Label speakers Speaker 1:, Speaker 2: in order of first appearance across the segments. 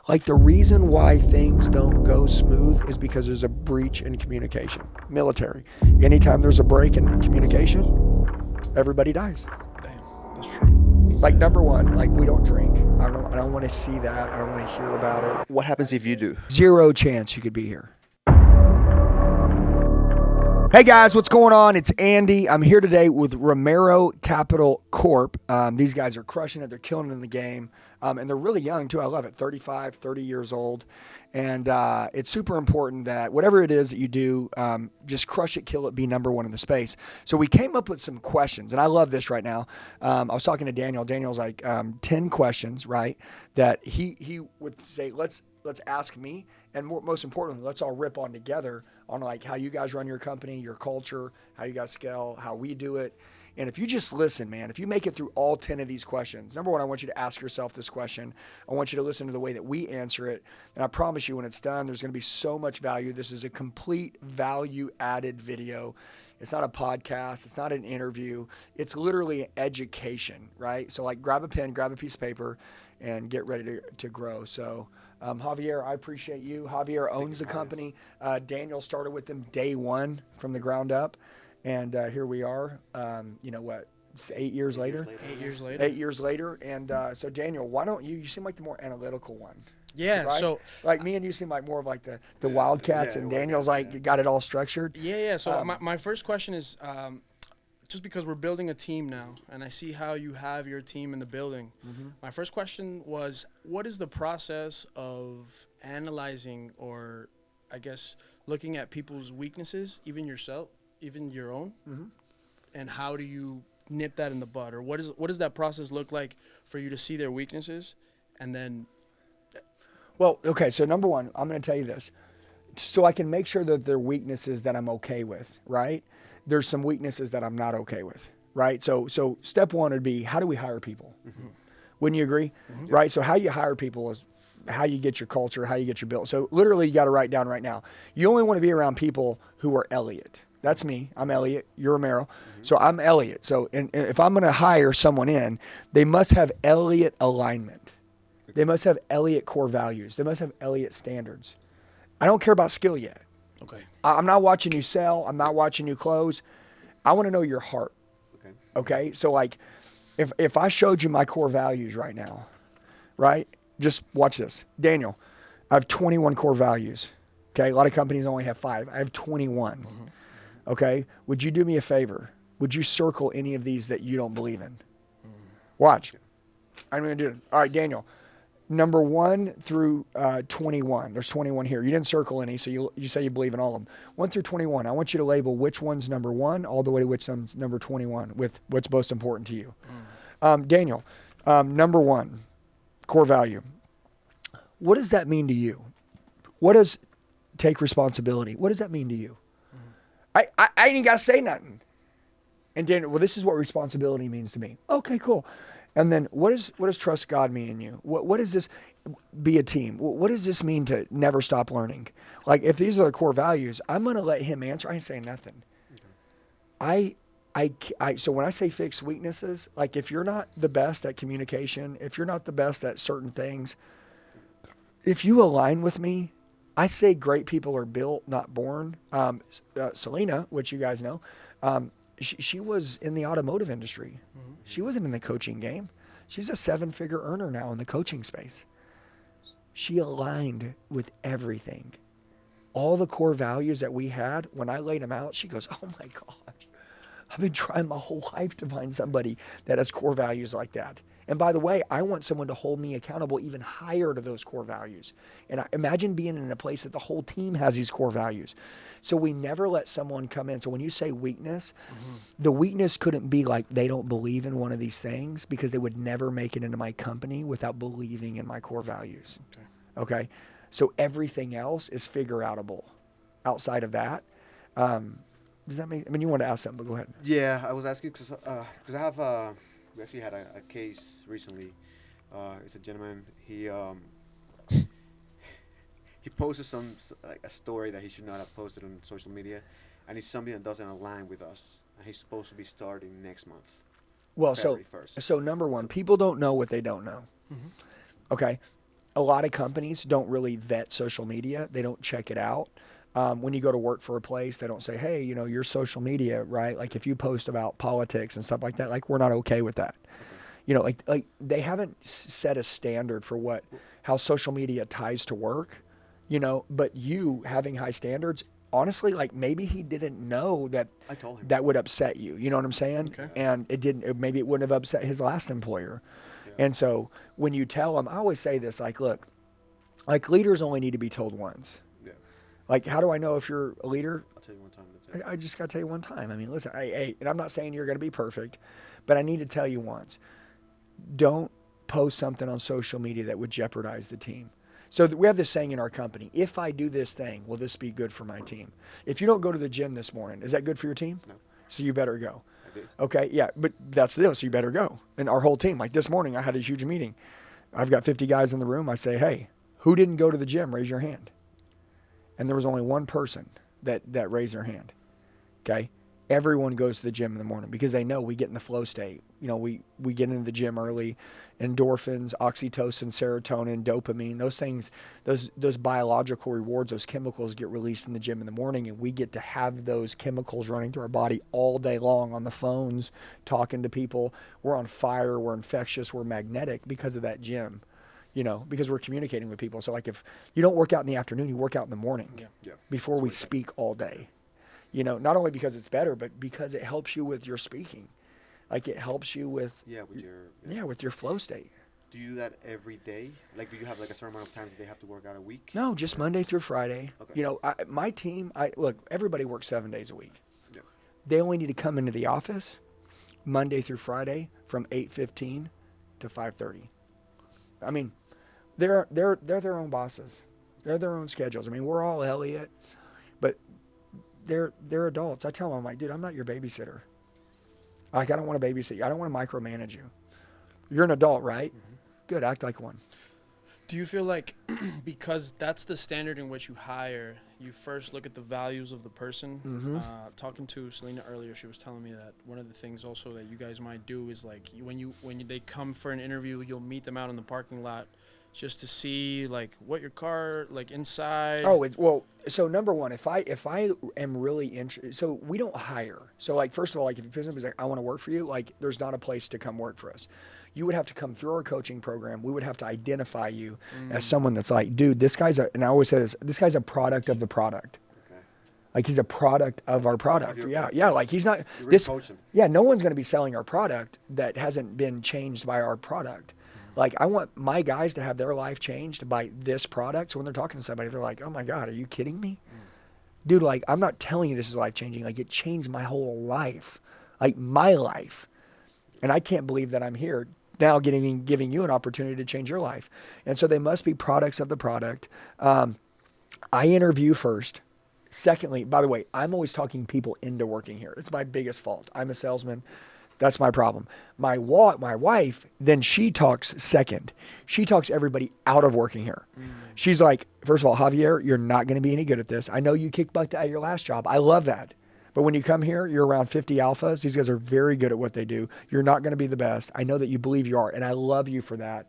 Speaker 1: Like the reason why things don't go smooth is because there's a breach in communication. Military. Anytime there's a break in communication, everybody dies.
Speaker 2: Damn, that's true.
Speaker 1: Like number one, like we don't drink. I don't want to see that. I don't want to hear about it.
Speaker 3: What happens if you do?
Speaker 1: Zero chance you could be here. Hey guys, what's going on? It's Andy. I'm here today with Romero Capital Corp. These guys are crushing it. They're killing it in the game. And they're really young too. I love it. 35, 30 years old. And it's super important that whatever it is that you do, just crush it, kill it, be number one in the space. So we came up with some questions, and I love this right now. I was talking to Daniel. Daniel's like 10 questions, right, that he would say, let's ask me, and most importantly, let's all rip on together on like how you guys run your company, your culture, how you guys scale, how we do it. And if you just listen, man, if you make it through all 10 of these questions, number one, I want you to ask yourself this question. I want you to listen to the way that we answer it. And I promise you when it's done, there's going to be so much value. This is a complete value-added video. It's not a podcast. It's not an interview. It's literally an education, right? So like grab a pen, grab a piece of paper, and get ready to grow. So Javier, I appreciate you. Javier owns the company. Daniel started with them day one from the ground up. And here we are, you know what, 8 years later?
Speaker 2: 8 years later.
Speaker 1: 8 years later. And so Daniel, why don't you seem like the more analytical one.
Speaker 2: Yeah,
Speaker 1: right?
Speaker 2: so.
Speaker 1: Like me and you seem like more of like the Wildcats, and Daniel's like got it all structured.
Speaker 2: Yeah. So my first question is, just because we're building a team now, and I see how you have your team in the building, my first question was, what is the process of analyzing, or I guess looking at people's weaknesses, even yourself, even your own, and how do you nip that in the bud, or what does that process look like for you to see their weaknesses, and then?
Speaker 1: Well, okay, so number one, I'm going to tell you this, so I can make sure that they're weaknesses that I'm okay with, right? There's some weaknesses that I'm not okay with, right? So step one would be, how do we hire people? Wouldn't you agree? Right? So how you hire people is how you get your culture, how you get your build. So literally you got to write down right now. You only want to be around people who are Elliott. That's me. I'm Elliott. You're Romero. So I'm Elliott. So if I'm going to hire someone in, they must have Elliott alignment. They must have Elliott core values. They must have Elliott standards. I don't care about skill yet.
Speaker 2: Okay.
Speaker 1: I'm not watching you sell. I'm not watching you close. I want to know your heart. Okay. So like if I showed you my core values right now, right? Just watch this. Daniel, I have 21 core values. Okay. A lot of companies only have 5. I have 21. Okay. Would you do me a favor? Would you circle any of these that you don't believe in? Watch. I'm going to do it. All right, Daniel. Number 1 through 21. There's 21 here. You didn't circle any, so you say you believe in all of them. 1 through 21. I want you to label which one's number 1 all the way to which one's number 21 with what's most important to you. Daniel, number 1, core value. What does that mean to you? What does take responsibility? What does that mean to you? I ain't got to say nothing. And Daniel, well, this is what responsibility means to me. Okay, cool. And then what does trust God mean in you? What does this be a team? What does this mean to never stop learning? Like if these are the core values, I'm going to let him answer. I ain't saying nothing. So when I say fix weaknesses, like if you're not the best at communication, if you're not the best at certain things, if you align with me, I say great people are built, not born. Selena, which you guys know, she was in the automotive industry. She wasn't in the coaching game. She's a 7-figure earner now in the coaching space. She aligned with everything. All the core values that we had, when I laid them out, she goes, oh my gosh, I've been trying my whole life to find somebody that has core values like that. And by the way, I want someone to hold me accountable even higher to those core values. And I imagine being in a place that the whole team has these core values. So we never let someone come in. So when you say weakness, the weakness couldn't be like they don't believe in one of these things, because they would never make it into my company without believing in my core values. Okay? So everything else is figure outable outside of that. Does that mean, you want to ask something, but go ahead.
Speaker 3: Yeah, I was asking because I have we actually had a case recently. It's a gentleman. He posted a story that he should not have posted on social media, and it's something that doesn't align with us. And he's supposed to be starting next month. Well,
Speaker 1: so number one, people don't know what they don't know. Okay, a lot of companies don't really vet social media. They don't check it out. When you go to work for a place, they don't say, hey, your social media, right? Like if you post about politics and stuff like that, like we're not okay with that. Like they haven't set a standard for how social media ties to work, but you having high standards, honestly, like maybe he didn't know that
Speaker 3: I told him.
Speaker 1: that would upset you. You know what I'm saying?
Speaker 2: Okay.
Speaker 1: And maybe it wouldn't have upset his last employer.
Speaker 3: Yeah.
Speaker 1: And so when you tell him, I always say this, like, look, like leaders only need to be told once.
Speaker 3: Yeah.
Speaker 1: Like, how do I know if you're a leader?
Speaker 3: I'll tell you one time. That's it.
Speaker 1: I just got to tell you one time. I mean, listen, and I'm not saying you're going to be perfect, but I need to tell you once. Don't post something on social media that would jeopardize the team. So we have this saying in our company, if I do this thing, will this be good for my team? If you don't go to the gym this morning, is that good for your team?
Speaker 3: No.
Speaker 1: So you better go.
Speaker 3: I did.
Speaker 1: Okay, yeah, but that's the deal, so you better go. And our whole team, like this morning, I had a huge meeting. I've got 50 guys in the room. I say, hey, who didn't go to the gym? Raise your hand. And there was only one person that raised their hand, okay? Everyone goes to the gym in the morning because they know we get in the flow state. We get into the gym early. Endorphins, oxytocin, serotonin, dopamine, those things, those biological rewards, those chemicals get released in the gym in the morning, and we get to have those chemicals running through our body all day long on the phones, talking to people. We're on fire, we're infectious, we're magnetic because of that gym, because we're communicating with people. So like if you don't work out in the afternoon, you work out in the morning before we speak all day. Not only because it's better, but because it helps you with your speaking. Like it helps you with with your flow state.
Speaker 3: Do you do that every day? Like, do you have like a certain amount of times that they have to work out a week?
Speaker 1: No, just Monday through Friday.
Speaker 3: Okay.
Speaker 1: My team, look, everybody works 7 days a week.
Speaker 3: Yeah.
Speaker 1: They only need to come into the office Monday through Friday from 8:15 to 5:30. I mean, they're their own bosses. They're their own schedules. I mean, we're all Elliott, but they're adults. I tell them, I'm like, dude, I'm not your babysitter. Like, I don't want to babysit you. I don't want to micromanage you. You're an adult, right? Mm-hmm. Good, act like one.
Speaker 2: Do you feel like because that's the standard in which you hire, you first look at the values of the person?
Speaker 1: Mm-hmm.
Speaker 2: Talking to Selena earlier, she was telling me that one of the things also that you guys might do is like when they come for an interview, you'll meet them out in the parking lot just to see like what your car like inside.
Speaker 1: So number one, if I am really interested, so we don't hire. So like first of all, like if somebody's like, I want to work for you, like there's not a place to come work for us. You would have to come through our coaching program. We would have to identify you as someone that's like, dude, this guy's and I always say this guy's a product of the product. Okay. Like he's a product of our product. Yeah. Like he's not this. Yeah, no one's going to be selling our product that hasn't been changed by our product. Like, I want my guys to have their life changed by this product. So when they're talking to somebody, they're like, oh, my God, are you kidding me? Dude, like, I'm not telling you this is life-changing. Like, it changed my whole life, like my life. And I can't believe that I'm here now giving you an opportunity to change your life. And so they must be products of the product. I interview first. Secondly, by the way, I'm always talking people into working here. It's my biggest fault. I'm a salesman. That's my problem. My wife, then she talks second. She talks everybody out of working here. She's like, first of all, Javier, you're not going to be any good at this. I know you kicked butt at your last job. I love that. But when you come here, you're around 50 alphas. These guys are very good at what they do. You're not going to be the best. I know that you believe you are, and I love you for that.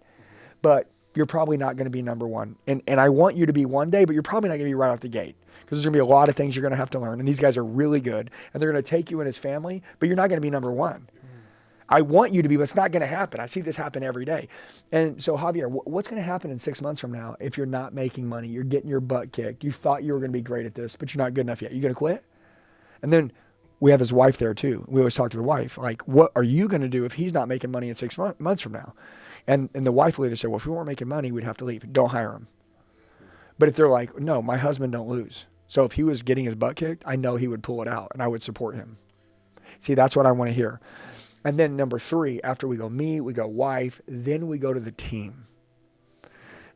Speaker 1: But you're probably not going to be number one. And I want you to be one day, but you're probably not going to be right out the gate. Because there's going to be a lot of things you're going to have to learn. And these guys are really good. And they're going to take you and his family, but you're not going to be number one. I want you to be, but it's not going to happen. I see this happen every day. And so, Javier, what's going to happen in 6 months from now if you're not making money? You're getting your butt kicked. You thought you were going to be great at this, but you're not good enough yet. You going to quit? And then we have his wife there too. We always talk to the wife, like, what are you going to do if he's not making money in 6 months from now? And the wife will either say, well, if we weren't making money, we'd have to leave. Don't hire him. But if they're like, no, my husband don't lose. So if he was getting his butt kicked, I know he would pull it out and I would support him. See, that's what I want to hear. And then number 3, after we go me, we go wife, then we go to the team.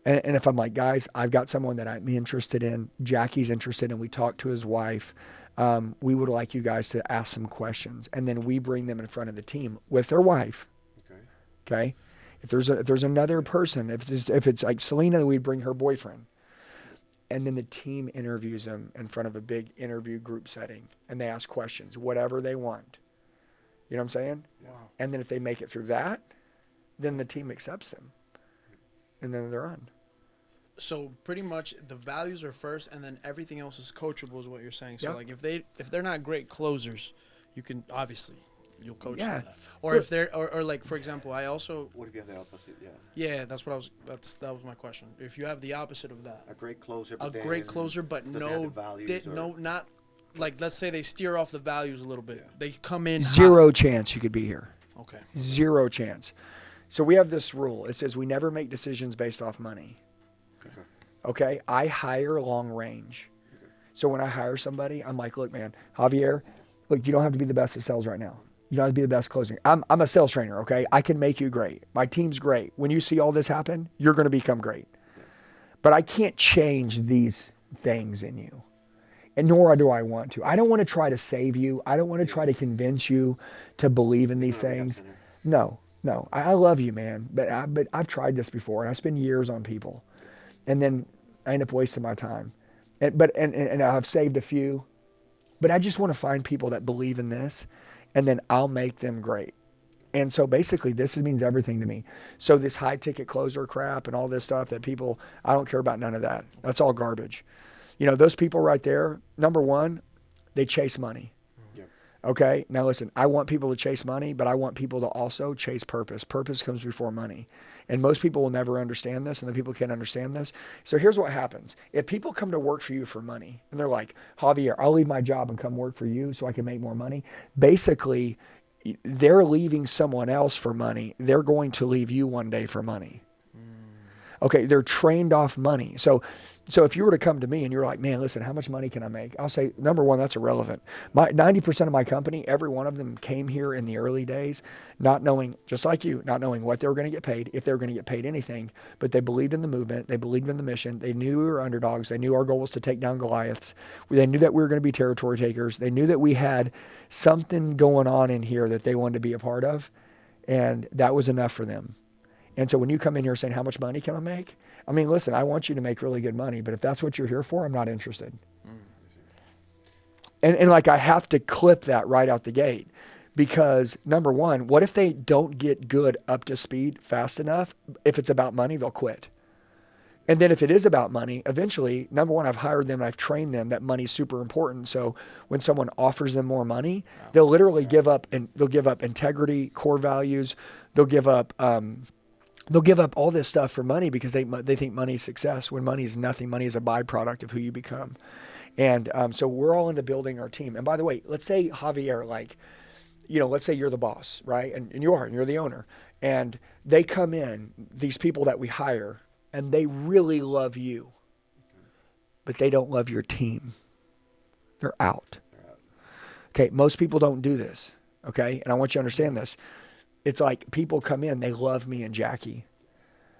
Speaker 1: And if I'm like, guys, I've got someone that I'm interested in, Jackie's interested in, we talk to his wife, we would like you guys to ask some questions. And then we bring them in front of the team with their wife. Okay? If there's another person, if it's like Selena, we'd bring her boyfriend. And then the team interviews them in front of a big interview group setting. And they ask questions, whatever they want. You know what I'm saying?
Speaker 2: Wow.
Speaker 1: And then if they make it through that, then the team accepts them. And then they're on.
Speaker 2: So pretty much the values are first, and then everything else is coachable, is what you're saying. So
Speaker 1: Yep.
Speaker 2: like if they're not great closers, you can obviously you'll coach
Speaker 1: Yeah.
Speaker 2: them that. Or if they're or like for example, I also
Speaker 3: What if you have the opposite? Yeah.
Speaker 2: yeah that's what I was that was my question. If you have the opposite of that,
Speaker 3: A great closer.
Speaker 2: a
Speaker 3: But then
Speaker 2: great closer, but
Speaker 3: doesn't have the
Speaker 2: no
Speaker 3: values or-
Speaker 2: no not like let's say they steer off the values a little bit.
Speaker 3: Yeah.
Speaker 2: They come in
Speaker 1: Zero chance you could be here.
Speaker 2: hot. Okay.
Speaker 1: Zero chance. So we have this rule. It says we never make decisions based off money.
Speaker 3: Okay.
Speaker 1: Okay? I hire long range. So when I hire somebody, I'm like, look, man, Javier, look, you don't have to be the best at sales right now. You don't have to be the best closing. I'm a sales trainer, okay? I can make you great. My team's great. When you see all this happen, you're going to become great. But I can't change these things in you. And nor do I want to. I don't want to try to save you. I don't want to try to convince you to believe in these
Speaker 3: Not a rehab
Speaker 1: things.
Speaker 3: center.
Speaker 1: No. I love you, man. But I've tried this before, and I spend years on people. And then I end up wasting my time. And I've saved a few. But I just want to find people that believe in this, and then I'll make them great. And so basically this means everything to me. So this high ticket closer crap and all this stuff that people, I don't care about none of that. That's all garbage. You know, those people right there, number one, they chase money.
Speaker 3: Yep.
Speaker 1: Okay? Now listen, I want people to chase money, but I want people to also chase purpose. Purpose comes before money. And most people will never understand this, and the people can't understand this. So here's what happens. If people come to work for you for money, and they're like, Javier, I'll leave my job and come work for you so I can make more money. Basically, they're leaving someone else for money. They're going to leave you one day for money. Okay, they're trained off money. So if you were to come to me and you're like, man, listen, how much money can I make? I'll say, number one, that's irrelevant. 90% of my company, every one of them came here in the early days, not knowing, just like you, not knowing what they were going to get paid, if they were going to get paid anything, but they believed in the movement. They believed in the mission. They knew we were underdogs. They knew our goal was to take down Goliaths. They knew that we were going to be territory takers. They knew that we had something going on in here that they wanted to be a part of, and that was enough for them. And so when you come in here saying, how much money can I make? I mean, listen, I want you to make really good money, but if that's what you're here for, I'm not interested. And like, I have to clip that right out the gate, because number one, what if they don't get good up to speed fast enough? If it's about money, they'll quit. And then if it is about money, eventually, number one, I've hired them and I've trained them that money's super important. So when someone offers them more money, they'll literally give up, and they'll give up integrity, core values. They'll give up all this stuff for money because they think money is success, when money is nothing. Money is a byproduct of who you become. And so we're all into building our team. And by the way, let's say, Javier, like, you know, let's say you're the boss, right? And you're the owner. And they come in, these people that we hire, and they really love you, but they don't love your team. They're out. Okay, most people don't do this, okay? And I want you to understand this. It's like people come in, they love me and Jackie,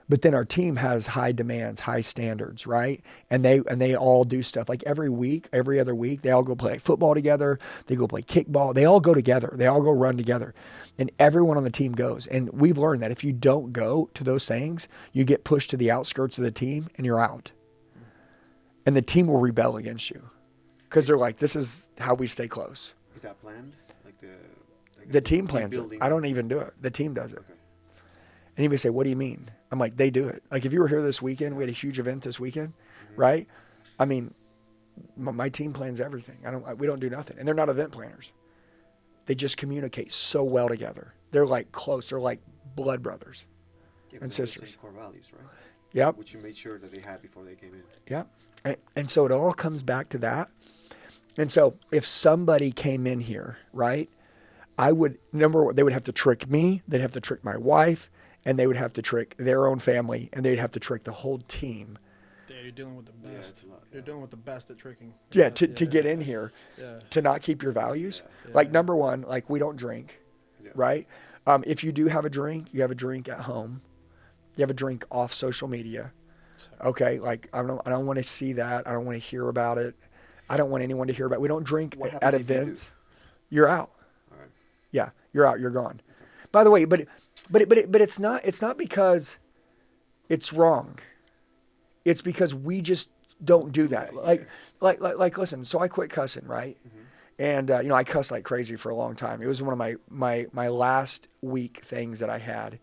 Speaker 1: but then our team has high demands, high standards, right? And they all do stuff like every week, every other week, they all go play football together. They go play kickball. They all go together. They all go run together. And everyone on the team goes. And we've learned that if you don't go to those things, you get pushed to the outskirts of the team and you're out. And the team will rebel against you because they're like, this is how we stay close.
Speaker 3: Is that planned? Like
Speaker 1: The team plans it.
Speaker 3: building?
Speaker 1: I don't even do it. The team does it.
Speaker 3: Okay.
Speaker 1: And you may say, what do you mean? I'm like, they do it. Like if you were here this weekend, we had a huge event this weekend, right? I mean, my team plans everything. We don't do nothing. And they're not event planners. They just communicate so well together. They're like close. They're like blood brothers.
Speaker 3: Yeah,
Speaker 1: And
Speaker 3: 'cause they're the
Speaker 1: sisters.
Speaker 3: same core values, right?
Speaker 1: Yep.
Speaker 3: Which you made sure that they had before they came in.
Speaker 1: Yep. And so it all comes back to that. And so if somebody came in here, right, they would have to trick me. They'd have to trick my wife, and they would have to trick their own family, and they'd have to trick the whole team.
Speaker 2: Yeah, you're dealing with the
Speaker 3: Yeah,
Speaker 2: best.
Speaker 3: it's a lot,
Speaker 2: You're
Speaker 3: yeah.
Speaker 2: dealing with the best at tricking.
Speaker 1: Yeah, to get in here,
Speaker 2: Yeah.
Speaker 1: to not keep your values.
Speaker 2: Yeah.
Speaker 1: Like number one, like we don't drink,
Speaker 3: Yeah.
Speaker 1: right? If you do have a drink, you have a drink at home. You have a drink off social media. Okay, like I don't want to see that. I don't want to hear about it. I don't want anyone to hear about it. We don't drink
Speaker 3: What
Speaker 1: at
Speaker 3: happens if you do?
Speaker 1: events. You're out.
Speaker 3: All right.
Speaker 1: Yeah, you're out. You're gone. By the way, but it's not because it's wrong. It's because we just don't do that.
Speaker 3: Yeah,
Speaker 1: Like listen. So I quit cussing, right? And I cussed like crazy for a long time. It was one of my last weak things that I had.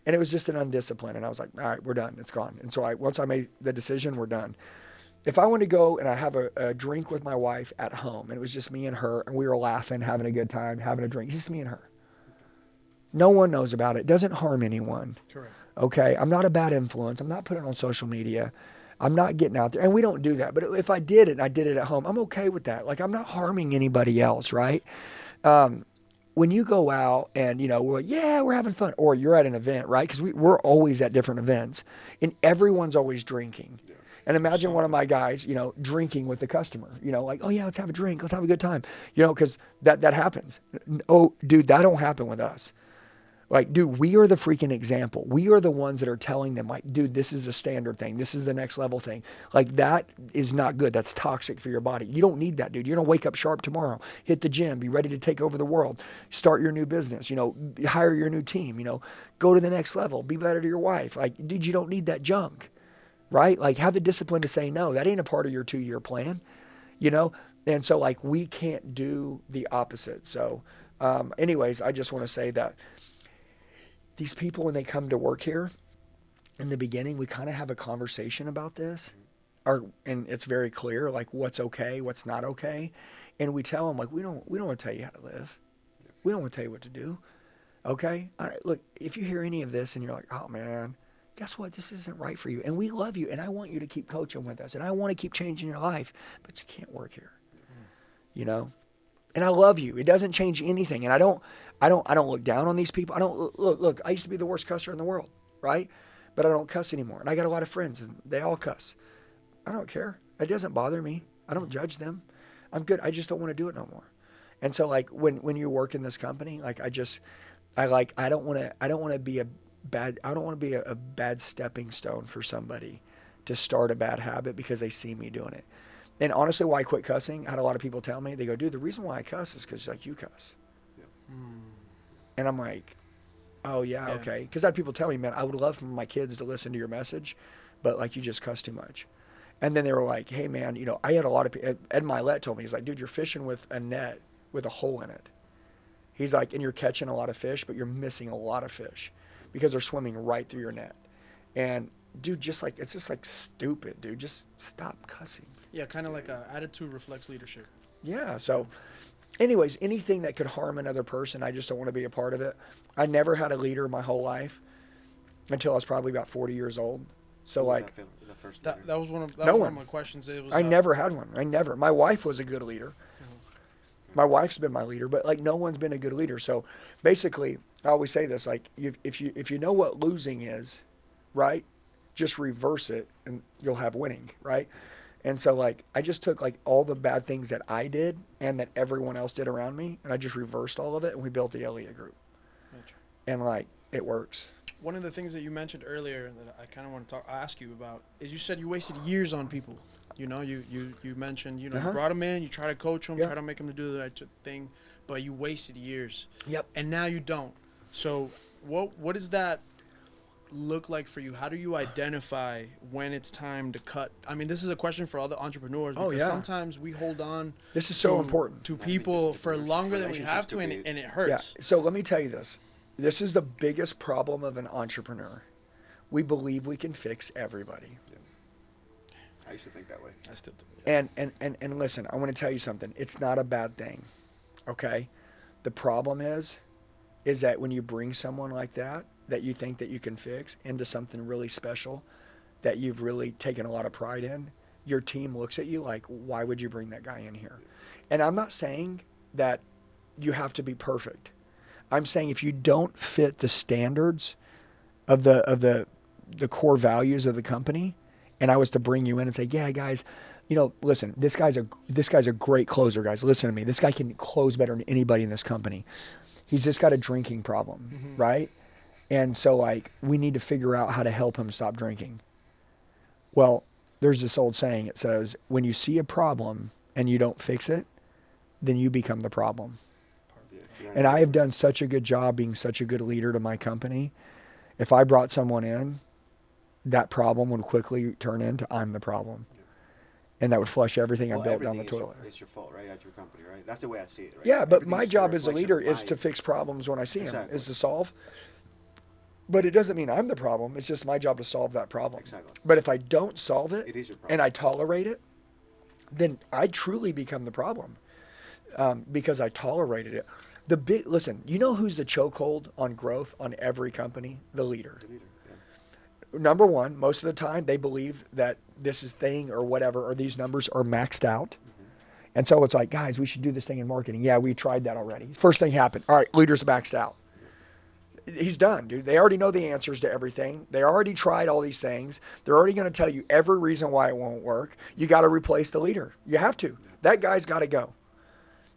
Speaker 1: And it was just an undisciplined. And I was like, all right, we're done. It's gone. And so once I made the decision, we're done. If I want to go and I have a drink with my wife at home, and it was just me and her, and we were laughing, having a good time, having a drink, it's just me and her. No one knows about it. It doesn't harm anyone.
Speaker 2: Correct.
Speaker 1: Okay? I'm not a bad influence. I'm not putting it on social media. I'm not getting out there. And we don't do that. But if I did it and I did it at home, I'm okay with that. Like, I'm not harming anybody else, right? When you go out and, we're having fun, or you're at an event, right? Because we're always at different events, and everyone's always drinking. Yeah. And imagine one of my guys, drinking with the customer, like, oh, yeah, let's have a drink. Let's have a good time, because that happens. Oh, dude, that don't happen with us. Like, dude, we are the freaking example. We are the ones that are telling them, like, dude, this is a standard thing. This is the next level thing. Like, that is not good. That's toxic for your body. You don't need that, dude. You're going to wake up sharp tomorrow, hit the gym, be ready to take over the world, start your new business, hire your new team, go to the next level, be better to your wife. Like, dude, you don't need that junk, right? Like, have the discipline to say no. That ain't a part of your 2-year plan, And so, like, we can't do the opposite. So, anyways, I just want to say that these people, when they come to work here, in the beginning, we kind of have a conversation about this, and it's very clear, like, what's okay, what's not okay, and we tell them, like, we don't want to tell you how to live, we don't want to tell you what to do, okay? All right, look, if you hear any of this and you're like, oh man, guess what? This isn't right for you, and we love you, and I want you to keep coaching with us, and I want to keep changing your life, but you can't work here, And I love you. It doesn't change anything, and I don't look down on these people. I don't look. I used to be the worst cusser in the world, right? But I don't cuss anymore, and I got a lot of friends, and they all cuss. I don't care. It doesn't bother me. I don't judge them. I'm good. I just don't want to do it no more. And so, like, when you work in this company, like, I don't want to be a bad stepping stone for somebody to start a bad habit because they see me doing it. And honestly, why I quit cussing, I had a lot of people tell me, they go, dude, the reason why I cuss is because, like, you cuss. Yeah. And I'm like, oh, yeah, okay. Because I had people tell me, man, I would love for my kids to listen to your message, but, like, you just cuss too much. And then they were like, hey, man, I had a lot of people. Ed Milet told me, he's like, dude, you're fishing with a net with a hole in it. He's like, and you're catching a lot of fish, but you're missing a lot of fish because they're swimming right through your net. And, dude, it's just like stupid, dude. Just stop cussing.
Speaker 2: Yeah, kind of like attitude reflects leadership.
Speaker 1: Yeah. So, anyways, anything that could harm another person, I just don't want to be a part of it. I never had a leader my whole life until I was probably about 40 years old. So, like,
Speaker 2: that was one of my questions. It was,
Speaker 1: I never had one. My wife was a good leader. Mm-hmm. My wife's been my leader, but, like, no one's been a good leader. So, basically, I always say this, like, if you know what losing is, right, just reverse it and you'll have winning, right? And so, like, I just took, like, all the bad things that I did and that everyone else did around me, and I just reversed all of it, and we built the Elliott Group. Gotcha. And, like, it works.
Speaker 2: One of the things that you mentioned earlier that I kind of want to ask you about is you said you wasted years on people. You mentioned, you brought them in, you try to coach them, try to make them do the right thing, but you wasted years.
Speaker 1: Yep.
Speaker 2: And now you don't. So what does that look like for you? How do you identify when it's time to cut? I mean, this is a question for all the entrepreneurs because sometimes we hold on.
Speaker 1: This is so important
Speaker 2: to people for longer than we have to, and it hurts.
Speaker 1: Yeah. So let me tell you this. This is the biggest problem of an entrepreneur. We believe we can fix everybody.
Speaker 3: Yeah. I used to think that way.
Speaker 2: I still do. Yeah.
Speaker 1: And listen, I want to tell you something. It's not a bad thing. Okay? The problem is that when you bring someone like that you think that you can fix into something really special that you've really taken a lot of pride in, your team looks at you like, why would you bring that guy in here? And I'm not saying that you have to be perfect. I'm saying if you don't fit the standards of the core values of the company, and I was to bring you in and say, yeah, guys, listen, this guy's a great closer, guys. Listen to me. This guy can close better than anybody in this company. He's just got a drinking problem, right? And so, like, we need to figure out how to help him stop drinking. Well, there's this old saying. It says, when you see a problem and you don't fix it, then you become the problem. And I have done such a good job being such a good leader to my company. If I brought someone in, that problem would quickly turn into I'm the problem. And that would flush everything I built down the toilet.
Speaker 3: It's your fault, right, at your company, right? That's the way I see it, right?
Speaker 1: Yeah, but my job as a leader is to fix problems when I see them, is to solve. But it doesn't mean I'm the problem. It's just my job to solve that problem.
Speaker 3: Exactly.
Speaker 1: But if I don't solve it,
Speaker 3: It is your problem.
Speaker 1: and I tolerate it, then I truly become the problem, because I tolerated it. Listen, you know who's the chokehold on growth on every company? The leader.
Speaker 3: The leader, yeah.
Speaker 1: Number one, most of the time they believe that this is thing or whatever, or these numbers are maxed out. And so it's like, guys, we should do this thing in marketing. Yeah, we tried that already. First thing happened. All right, leader's maxed out. He's done, dude. They already know the answers to everything. They already tried all these things. They're already going to tell you every reason why it won't work. You got to replace the leader. You have to. That guy's got to go.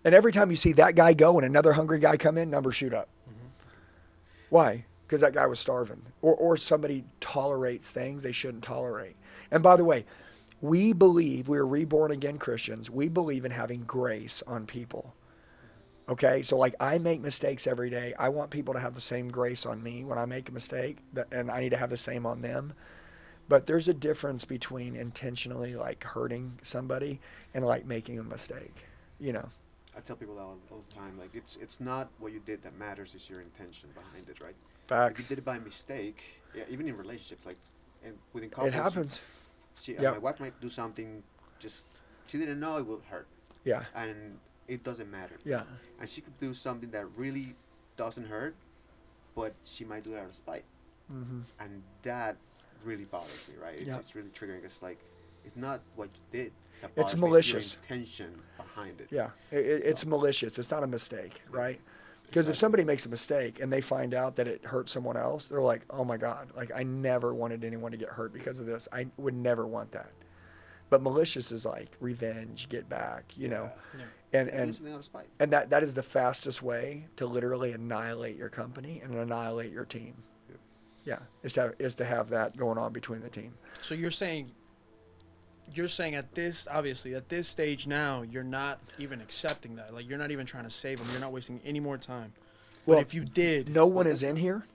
Speaker 1: And every time you see that guy go and another hungry guy come in, numbers shoot up. Why? Because that guy was starving. Or somebody tolerates things they shouldn't tolerate. And by the way, we are reborn again Christians. We believe in having grace on people. Okay, so like I make mistakes every day. I want people to have the same grace on me when I make a mistake, and I need to have the same on them. But there's a difference between intentionally like hurting somebody and like making a mistake, you know.
Speaker 3: I tell people that all the time. Like it's not what you did that matters; it's your intention behind it, right?
Speaker 1: Facts.
Speaker 3: If you did it by mistake, yeah, even in relationships, like and within couples,
Speaker 1: It happens.
Speaker 3: My wife might do something, just she didn't know it would hurt,
Speaker 1: Yeah.
Speaker 3: and it doesn't matter.
Speaker 1: Yeah.
Speaker 3: And she could do something that really doesn't hurt, but she might do it out of spite,
Speaker 1: Mm-hmm.
Speaker 3: and that really bothers me, right? It's really triggering. It's like it's not what you did. That bothers
Speaker 1: It's
Speaker 3: me,
Speaker 1: malicious.
Speaker 3: It's your intention behind it.
Speaker 1: Yeah. It's malicious. It's not a mistake, right? Because if somebody makes a mistake and they find out that it hurt someone else, they're like, oh my God, like I never wanted anyone to get hurt because of this. I would never want that. But malicious is like revenge, get back, you know.
Speaker 2: Yeah.
Speaker 1: And that is the fastest way to literally annihilate your company and annihilate your team. Yeah, is to have that going on between the team.
Speaker 2: So you're saying at this stage now, you're not even accepting that. Like you're not even trying to save them. You're not wasting any more time.
Speaker 1: Well,
Speaker 2: But if you did,
Speaker 1: no one is in here.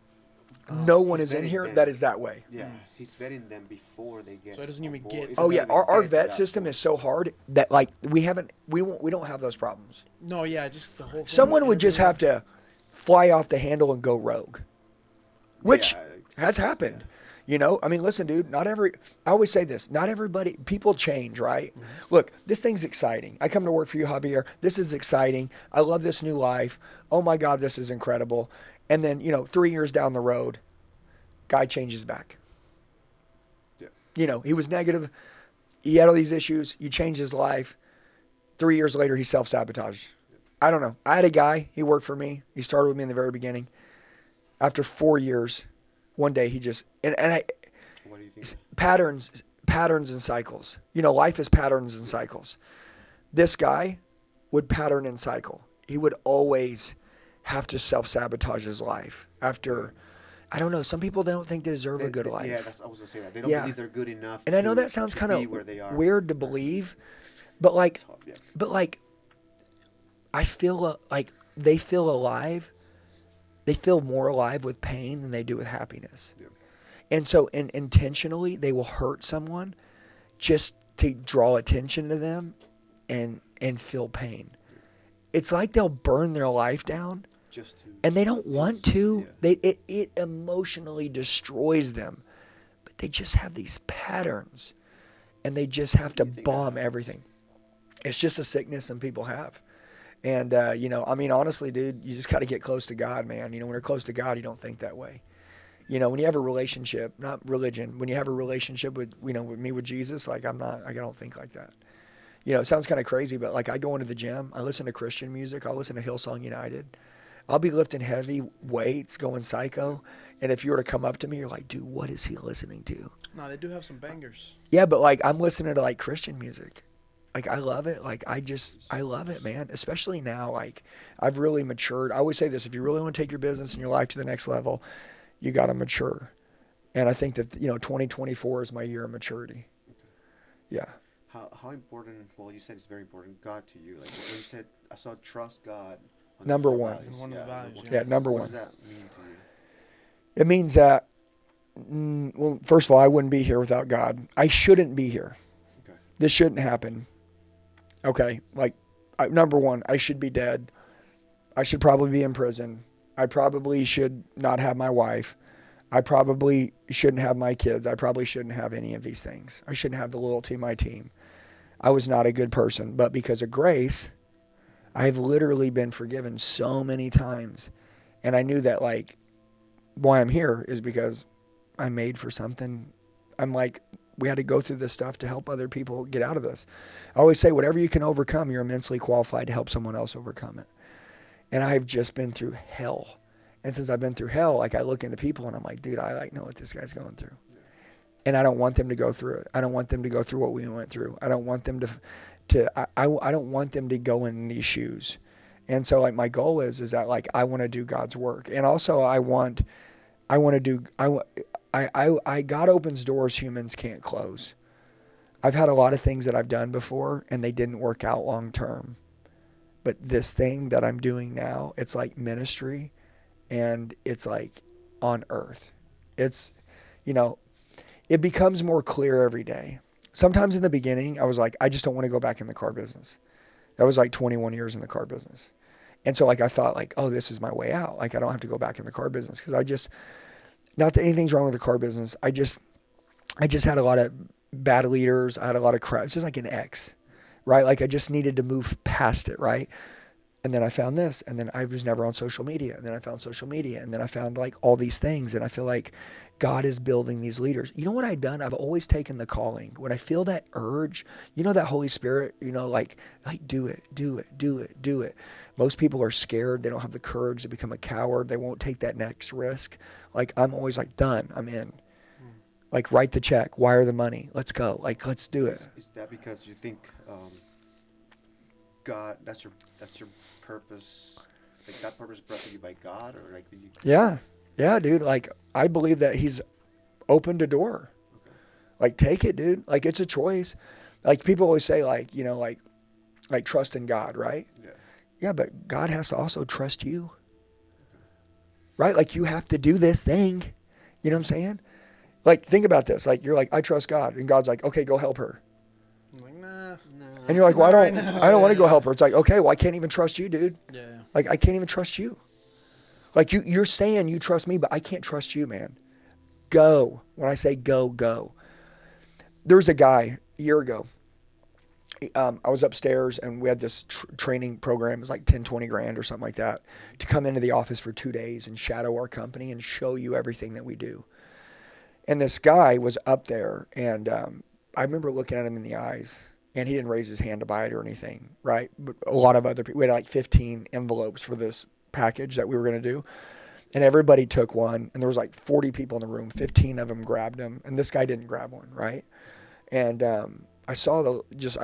Speaker 1: No one is in
Speaker 3: vetting
Speaker 1: here
Speaker 3: them.
Speaker 1: that is that way.
Speaker 3: Yeah, he's vetting them before they get.
Speaker 2: So it doesn't
Speaker 3: on
Speaker 2: even
Speaker 3: board.
Speaker 2: get
Speaker 3: It
Speaker 2: to
Speaker 1: Oh
Speaker 3: doesn't
Speaker 1: yeah,
Speaker 3: even
Speaker 1: our
Speaker 3: get to
Speaker 1: vet
Speaker 3: that
Speaker 1: system
Speaker 3: point.
Speaker 1: is so hard that like we don't have those problems.
Speaker 2: no, yeah, just the whole thing.
Speaker 1: Someone would just have to fly off the handle and go rogue, which
Speaker 3: Yeah,
Speaker 1: has happened.
Speaker 3: yeah.
Speaker 1: You know, I mean, listen, dude, I always say this, not everybody, people change, right? Look, this thing's exciting. I come to work for you, Javier. This is exciting. I love this new life. Oh my God, this is incredible. And then, 3 years down the road, guy changes back.
Speaker 3: Yeah.
Speaker 1: He was negative. He had all these issues. You changed his life. 3 years later, he self-sabotaged. I don't know. I had a guy, he worked for me. He started with me in the very beginning. After 4 years, one day he just, and
Speaker 3: What do you think?
Speaker 1: patterns and cycles. Life is patterns and cycles. This guy would pattern and cycle. He would always have to self-sabotage his life after, I don't know, some people don't think they deserve a good life.
Speaker 3: Yeah, I was gonna say that they don't
Speaker 1: Yeah.
Speaker 3: believe they're good enough.
Speaker 1: And I know
Speaker 3: to-
Speaker 1: that sounds
Speaker 3: to
Speaker 1: kind
Speaker 3: be where they
Speaker 1: of
Speaker 3: are.
Speaker 1: weird to believe, but
Speaker 3: It's hard, yeah.
Speaker 1: I feel like they feel alive. They feel more alive with pain than they do with happiness.
Speaker 3: Yeah.
Speaker 1: And so intentionally they will hurt someone just to draw attention to them and feel pain. It's like they'll burn their life down
Speaker 3: Just to.
Speaker 1: and they don't want to.
Speaker 3: Yeah.
Speaker 1: It emotionally destroys them. But they just have these patterns and they just have to
Speaker 3: do you think that
Speaker 1: bomb
Speaker 3: happens?
Speaker 1: everything. It's just a sickness some people have. And, honestly, dude, you just got to get close to God, man. When you're close to God, you don't think that way. When you have a relationship, not religion, when you have a relationship with me with Jesus, like I don't think like that. It sounds kind of crazy, but like I go into the gym, I listen to Christian music, I'll listen to Hillsong United. I'll be lifting heavy weights, going psycho. And if you were to come up to me, you're like, dude, what is he listening to?
Speaker 2: No, they do have some bangers.
Speaker 1: Yeah, but like I'm listening to like Christian music. Like I love it. Like I love it, man. Especially now, like I've really matured. I always say this, if you really want to take your business and your life to the next level, you got to mature. And I think that, 2024 is my year of maturity. Yeah.
Speaker 3: How important? Well, you said it's very important. God to you, like when you said, I saw trust God. on
Speaker 1: Number
Speaker 3: the
Speaker 1: one.
Speaker 3: values.
Speaker 2: One of the values,
Speaker 3: number
Speaker 2: yeah.
Speaker 1: Yeah, number
Speaker 3: what
Speaker 1: one.
Speaker 3: does that mean to you?
Speaker 1: It means that, well, first of all, I wouldn't be here without God. I shouldn't be here.
Speaker 3: Okay.
Speaker 1: This shouldn't happen. Okay. Like, number one, I should be dead. I should probably be in prison. I probably should not have my wife. I probably shouldn't have my kids. I probably shouldn't have any of these things. I shouldn't have the loyalty of my team. I was not a good person. But because of grace, I've literally been forgiven so many times. And I knew that, like, why I'm here is because I'm made for something. I'm like, we had to go through this stuff to help other people get out of this. I always say, whatever you can overcome, you're immensely qualified to help someone else overcome it. And I've just been through hell. And since I've been through hell, like, I look into people and I'm like, dude, I like know what this guy's going through. And I don't want them to go through it. I don't want them to go through what we went through. I don't want them I don't want them to go in these shoes. And so, like, my goal is that, like, I want to do God's work. And also God opens doors humans can't close. I've had a lot of things that I've done before and they didn't work out long term. But this thing that I'm doing now, it's like ministry and it's like on earth. It's, it becomes more clear every day. Sometimes in the beginning, I was like, I just don't want to go back in the car business. That was like 21 years in the car business. And so, like, I thought, like, oh, this is my way out. Like, I don't have to go back in the car business because not that anything's wrong with the car business. I just had a lot of bad leaders. I had a lot of crap. It's just like an ex, right? Like, I just needed to move past it, right? And then I found this, and then I was never on social media. And then I found social media, and then I found, like, all these things. And I feel like God is building these leaders. You know what I've done? I've always taken the calling. When I feel that urge, that Holy Spirit, like do it, do it, do it, do it. Most people are scared. They don't have the courage to become a coward. They won't take that next risk. Like, I'm always like, done, I'm in. Like, write the check, wire the money, let's go. Like, let's do it.
Speaker 3: Is that because you think God, that's your purpose? Like, that purpose brought to you by God, or like? Yeah, dude. Like, I believe that He's opened a door. Okay.
Speaker 1: Like, take it, dude. Like, it's a choice. Like, people always say, like, like trust in God, right?
Speaker 3: Yeah.
Speaker 1: Yeah, but God has to also trust you. Okay. Right? Like, you have to do this thing. You know what I'm saying? Like, think about this. Like, you're like, I trust God, and God's like, okay, go help her.
Speaker 2: I'm like, nah.
Speaker 1: And you're like, well, I don't want to go help her. It's like, okay, well, I can't even trust you, dude.
Speaker 2: Yeah.
Speaker 1: Like, I can't even trust you. Like, you're saying you trust me, but I can't trust you, man. Go. When I say go, go. There's a guy a year ago. I was upstairs and we had this training program. It was like 10, 20 grand or something like that to come into the office for 2 days and shadow our company and show you everything that we do. And this guy was up there, and I remember looking at him in the eyes, and he didn't raise his hand to buy it or anything, right? But a lot of other people, we had like 15 envelopes for this package that we were going to do. And everybody took one, and there was like 40 people in the room. 15 of them grabbed them, and this guy didn't grab one, right? And I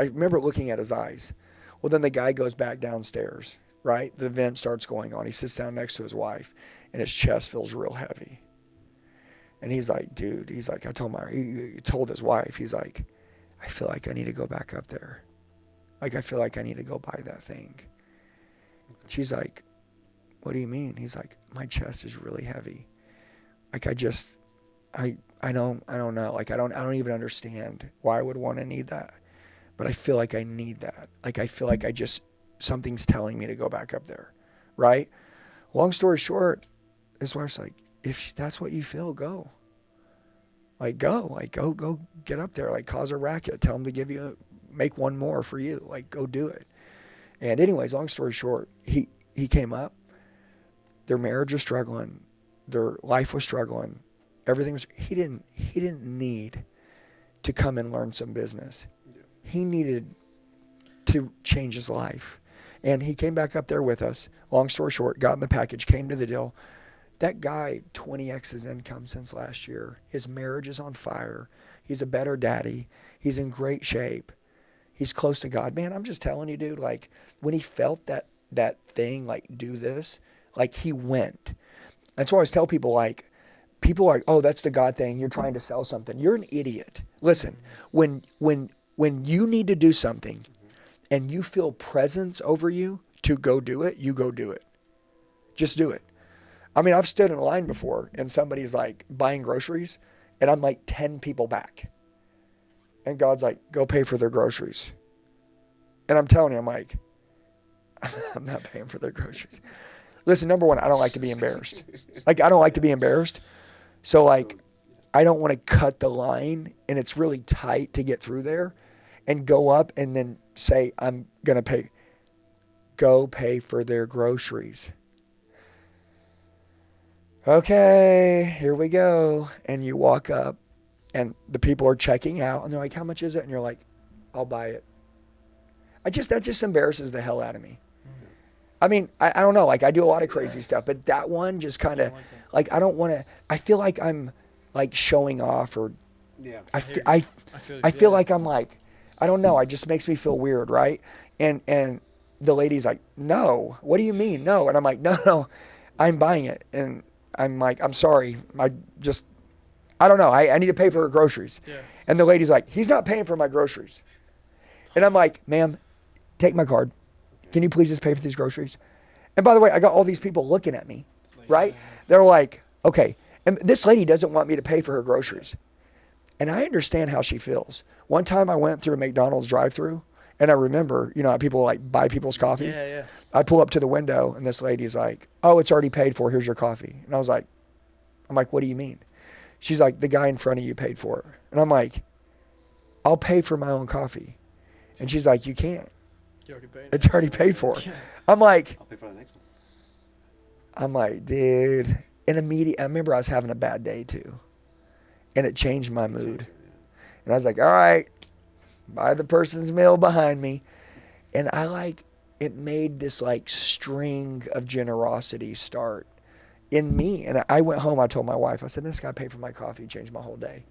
Speaker 1: remember looking at his eyes. Well, then the guy goes back downstairs, right? The vent starts going on. He sits down next to his wife, and his chest feels real heavy. And he's like, dude, I told he told his wife, he's like, I feel like I need to go back up there. Like, I feel like I need to go buy that thing. She's like, what do you mean? He's like, my chest is really heavy. Like, I don't know. Like, I don't even understand why I would want to need that. But I feel like I need that. Like, I feel like something's telling me to go back up there. Right? Long story short, his wife's like, if that's what you feel, go. Like, go. Like, go get up there. Like, cause a racket. Tell them to make one more for you. Like, go do it. And anyways, long story short, he came up. Their marriage was struggling. Their life was struggling. Everything was, he didn't need to come and learn some business. Yeah. He needed to change his life. And he came back up there with us. Long story short, got in the package, came to the deal. That guy, 20x his income since last year. His marriage is on fire. He's a better daddy. He's in great shape. He's close to God. Man, I'm just telling you, dude, like, when he felt that thing, like, do this, like, he went. That's why I always tell people, like, people are like, oh, that's the God thing. You're trying to sell something. You're an idiot. Listen, when you need to do something and you feel presence over you to go do it, you go do it. Just do it. I mean, I've stood in a line before and somebody's like buying groceries and I'm like 10 people back. And God's like, go pay for their groceries. And I'm telling you, I'm like, I'm not paying for their groceries. Listen, number one, I don't like to be embarrassed. Like, I don't like to be embarrassed. So like, I don't want to cut the line, and it's really tight to get through there, and go up and then say, I'm going to go pay for their groceries. Okay, here we go. And you walk up, and the people are checking out, and they're like, how much is it? And you're like, I'll buy it. That just embarrasses the hell out of me. I mean, I don't know. Like, I do a lot of crazy stuff, but that one just kind of, like, I don't want to, I feel like I'm, like, showing off, or I feel like I'm, like, I don't know. It just makes me feel weird, right? And the lady's like, no. What do you mean, no? And I'm like, no, I'm buying it. And I'm like, I'm sorry. I don't know. I need to pay for her groceries. Yeah. And the lady's like, he's not paying for my groceries. And I'm like, ma'am, take my card. Can you please just pay for these groceries? And by the way, I got all these people looking at me, right? They're like, okay. And this lady doesn't want me to pay for her groceries. And I understand how she feels. One time I went through a McDonald's drive-thru, and I remember, you know, how people like buy people's coffee.
Speaker 2: Yeah.
Speaker 1: I pull up to the window, and this lady's like, oh, it's already paid for. Here's your coffee. And I'm like, what do you mean? She's like, the guy in front of you paid for it. And I'm like, I'll pay for my own coffee. And she's like, you can't.
Speaker 2: You already paid.
Speaker 1: It's already paid for. I'm like,
Speaker 3: I'll pay for the next one.
Speaker 1: I'm like, dude. And I remember I was having a bad day too. And it changed my mood. And I was like, all right, buy the person's meal behind me. And it made this like string of generosity start in me. And I went home, I told my wife, I said, this guy paid for my coffee, changed my whole day.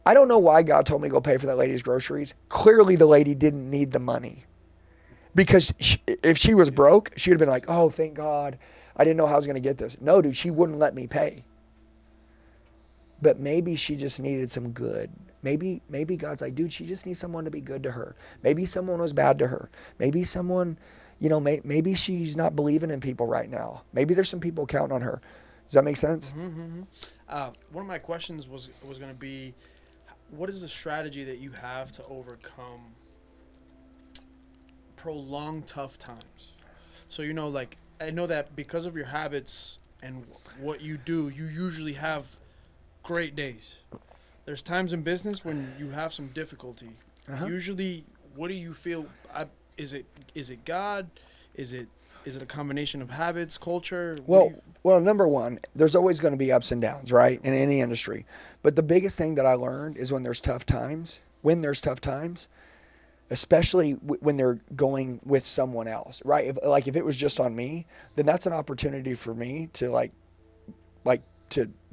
Speaker 1: I don't know why God told me to go pay for that lady's groceries. Clearly the lady didn't need the money. Because if she was broke, she would have been like, oh, thank God. I didn't know how I was going to get this. No, dude, she wouldn't let me pay. But maybe she just needed some good. Maybe God's like, dude, she just needs someone to be good to her. Maybe someone was bad to her. Maybe someone, you know, maybe she's not believing in people right now. Maybe there's some people counting on her. Does that make sense?
Speaker 2: Mm-hmm. One of my questions was going to be, what is the strategy that you have to overcome prolonged tough times? So, you know, like, I know that because of your habits and what you do, you usually have great days. There's times in business when you have some difficulty. Usually, what do you feel? Is it God? Is it a combination of habits, culture?
Speaker 1: Well, number one, there's always going to be ups and downs, right, in any industry. But the biggest thing that I learned is when there's tough times, especially when they're going with someone else, right? If it was just on me, then that's an opportunity for me to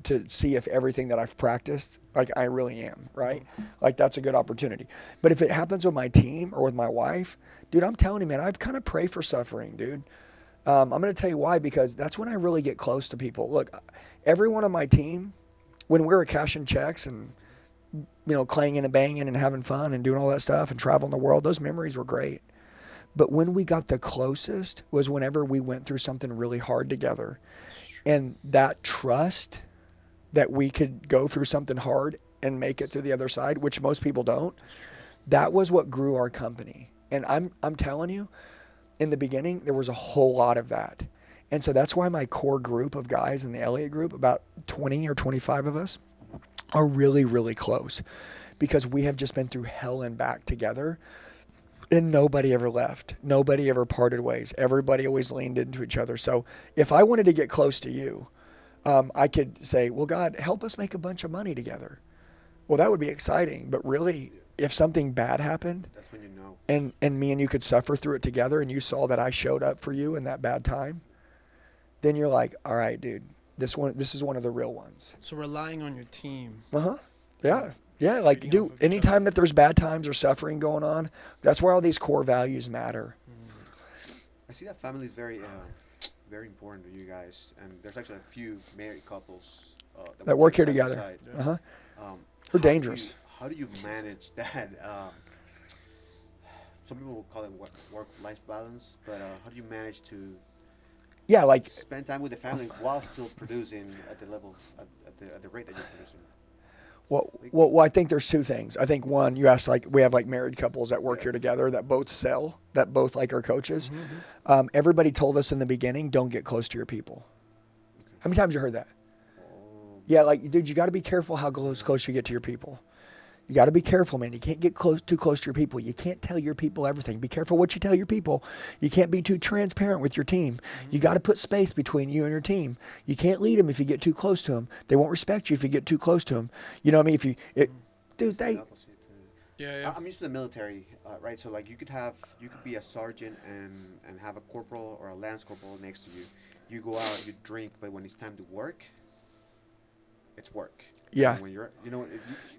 Speaker 1: to see if everything that I've practiced, like I really am, right? Like that's a good opportunity. But if it happens with my team or with my wife, dude, I'm telling you, man, I'd kind of pray for suffering, dude. I'm going to tell you why, because that's when I really get close to people. Look, everyone on my team, when we were cashing checks and, you know, clanging and banging and having fun and doing all that stuff and traveling the world, those memories were great. But when we got the closest was whenever we went through something really hard together. And that trust that we could go through something hard and make it through the other side, which most people don't, that was what grew our company. And I'm telling you, in the beginning, there was a whole lot of that. And so that's why my core group of guys in the Elliott group, about 20 or 25 of us, are really, really close. Because we have just been through hell and back together. And nobody ever left. Nobody ever parted ways. Everybody always leaned into each other. So if I wanted to get close to you, I could say, well, God, help us make a bunch of money together. Well, that would be exciting. But really, if something bad happened,
Speaker 3: that's when you know.
Speaker 1: And me and you could suffer through it together, and you saw that I showed up for you in that bad time, then you're like, all right, dude, this is one of the real ones.
Speaker 2: So relying on your team.
Speaker 1: Yeah. Yeah, like, dude, anytime that there's bad times or suffering going on, that's where all these core values matter.
Speaker 3: I see that family is very important to you guys, and there's actually a few married couples
Speaker 1: that work here together. They're dangerous.
Speaker 3: How do you manage that? Some people will call it work-life balance, but how do you manage to spend time with the family while still producing at the level at the rate that you're producing?
Speaker 1: Well, I think there's two things. I think one, you asked, like, we have like married couples that work here together that both sell, that both like are coaches. Everybody told us in the beginning, don't get close to your people. How many times you heard that? Yeah, like, dude, you got to be careful how close you get to your people. You got to be careful, man. You can't get too close to your people. You can't tell your people everything. Be careful what you tell your people. You can't be too transparent with your team. You got to put space between you and your team. You can't lead them if you get too close to them. They won't respect you if you get too close to them. You know what I mean? Dude,
Speaker 3: The opposite.
Speaker 2: Yeah.
Speaker 3: I'm used to the military, right? So like you could be a sergeant and have a corporal or a lance corporal next to you. You go out, you drink, but when it's time to work, it's work.
Speaker 1: Yeah.
Speaker 3: And when you're,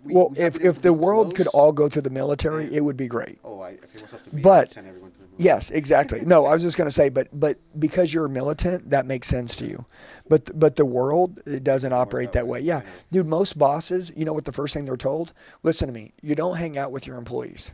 Speaker 1: Well,
Speaker 3: we have been able
Speaker 1: if
Speaker 3: to
Speaker 1: the
Speaker 3: be
Speaker 1: world could
Speaker 3: close.
Speaker 1: all go through the military,
Speaker 3: Yeah.
Speaker 1: it would be great.
Speaker 3: If it was up to me,
Speaker 1: But-
Speaker 3: I'd send everyone to the
Speaker 1: Yes, exactly. No, I was just going to say, but because you're a militant, that makes sense to you. But the world, it doesn't operate that way. Yeah.
Speaker 3: I know.
Speaker 1: Dude, most bosses, you know what the first thing they're told? Listen to me. You don't hang out with your employees.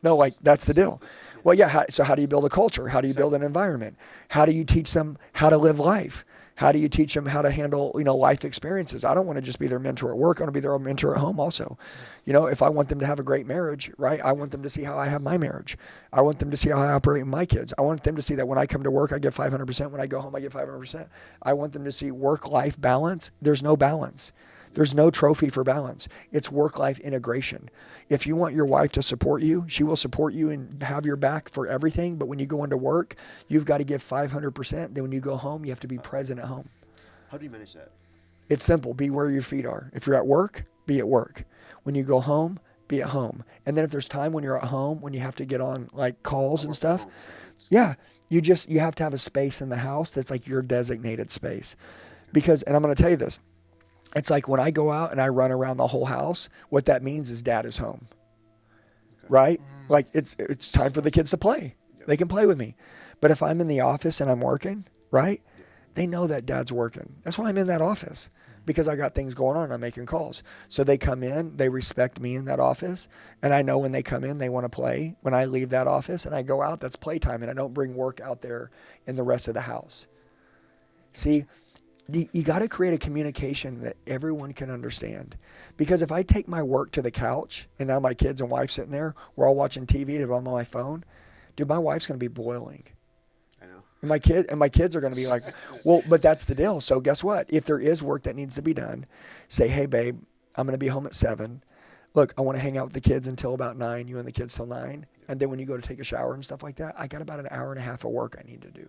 Speaker 1: No, like, that's the deal. Well, yeah. So how do you build a culture? How do you build an environment? How do you teach them how to live life? How do you teach them how to handle, life experiences? I don't want to just be their mentor at work. I want to be their mentor at home also. If I want them to have a great marriage, right? I want them to see how I have my marriage. I want them to see how I operate with my kids. I want them to see that when I come to work, I get 500%. When I go home, I get 500%. I want them to see work-life balance. There's no balance. There's no trophy for balance. It's work-life integration. If you want your wife to support you, she will support you and have your back for everything. But when you go into work, you've got to give 500%. Then when you go home, you have to be present at home.
Speaker 3: How do you manage that?
Speaker 1: It's simple. Be where your feet are. If you're at work, be at work. When you go home, be at home. And then if there's time when you're at home, when you have to get on like calls and stuff, yeah, you have to have a space in the house that's like your designated space. Because, and I'm going to tell you this, it's like when I go out and I run around the whole house, what that means is dad is home. Okay. Right? Like it's time for the kids to play. Yep. They can play with me. But if I'm in the office and I'm working, right? Yep. They know that dad's working. That's why I'm in that office. Because I got things going on and I'm making calls. So they come in, they respect me in that office. And I know when they come in, they want to play. When I leave that office and I go out, that's playtime. And I don't bring work out there in the rest of the house. See? You got to create a communication that everyone can understand. Because if I take my work to the couch and now my kids and wife sitting there, we're all watching TV and I'm on my phone, dude, my wife's going to be boiling.
Speaker 3: I know.
Speaker 1: And my kids are going to be like, well, but that's the deal. So guess what? If there is work that needs to be done, say, hey, babe, I'm going to be home at 7. Look, I want to hang out with the kids until about 9, you and the kids till 9. And then when you go to take a shower and stuff like that, I got about an hour and a half of work I need to do.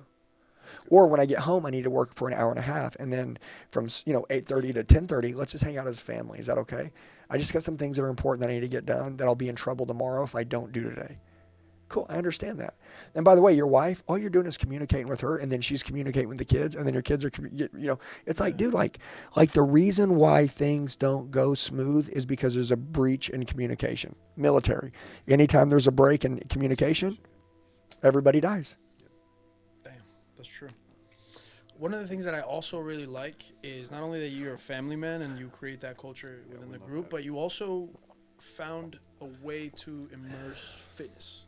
Speaker 1: Or when I get home, I need to work for an hour and a half. And then from, 8:30 to 10:30, let's just hang out as a family. Is that okay? I just got some things that are important that I need to get done that I'll be in trouble tomorrow if I don't do today. Cool. I understand that. And by the way, your wife, all you're doing is communicating with her, and then she's communicating with the kids, and then your kids are, it's like, dude, like the reason why things don't go smooth is because there's a breach in communication. Military. Anytime there's a break in communication, everybody dies.
Speaker 2: That's true. One of the things that I also really like is not only that you're a family man and you create that culture within the group, but you also found a way to immerse fitness.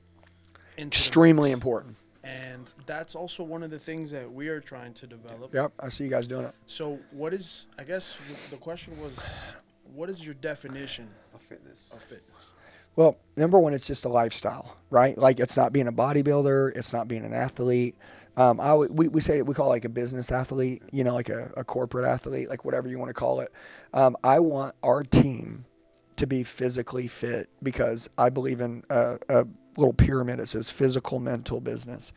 Speaker 1: Extremely important.
Speaker 2: And that's also one of the things that we are trying to develop.
Speaker 1: Yep, I see you guys doing it.
Speaker 2: So I guess the question was, what is your definition
Speaker 3: of fitness?
Speaker 1: Well, number one, it's just a lifestyle, right? Like it's not being a bodybuilder, it's not being an athlete. We say we call it like a business athlete, like a corporate athlete, like whatever you want to call it. I want our team to be physically fit because I believe in a little pyramid. It says physical, mental, business.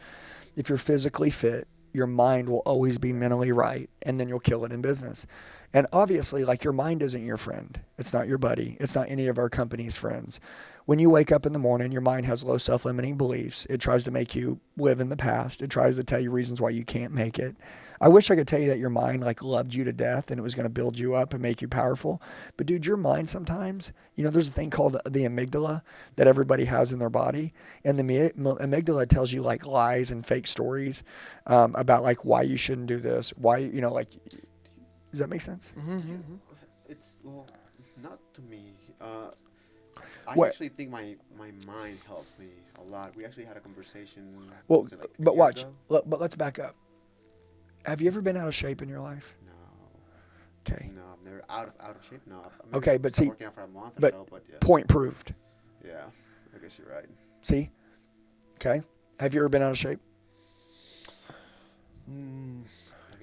Speaker 1: If you're physically fit, your mind will always be mentally right, and then you'll kill it in business. And obviously, like your mind isn't your friend. It's not your buddy. It's not any of our company's friends. When you wake up in the morning, your mind has low self-limiting beliefs. It tries to make you live in the past. It tries to tell you reasons why you can't make it. I wish I could tell you that your mind like loved you to death and it was going to build you up and make you powerful. But dude, your mind sometimes, there's a thing called the amygdala that everybody has in their body. And the amygdala tells you like lies and fake stories about like why you shouldn't do this. Why, like, does that make sense?
Speaker 2: Mm-hmm.
Speaker 3: It's, not to me. I
Speaker 1: What?
Speaker 3: actually think my mind helped me a lot. We actually had a conversation.
Speaker 1: Well,
Speaker 3: was it like
Speaker 1: but
Speaker 3: 3 years
Speaker 1: watch.
Speaker 3: ago?
Speaker 1: But let's back up. Have you ever been out of shape in your life?
Speaker 3: No.
Speaker 1: Okay.
Speaker 3: No, I'm never out of shape. No.
Speaker 1: Okay, but see,
Speaker 3: working out for a month or
Speaker 1: but
Speaker 3: so, but yeah.
Speaker 1: Point proved.
Speaker 3: Yeah, I guess you're right.
Speaker 1: See? Okay. Have you ever been out of shape?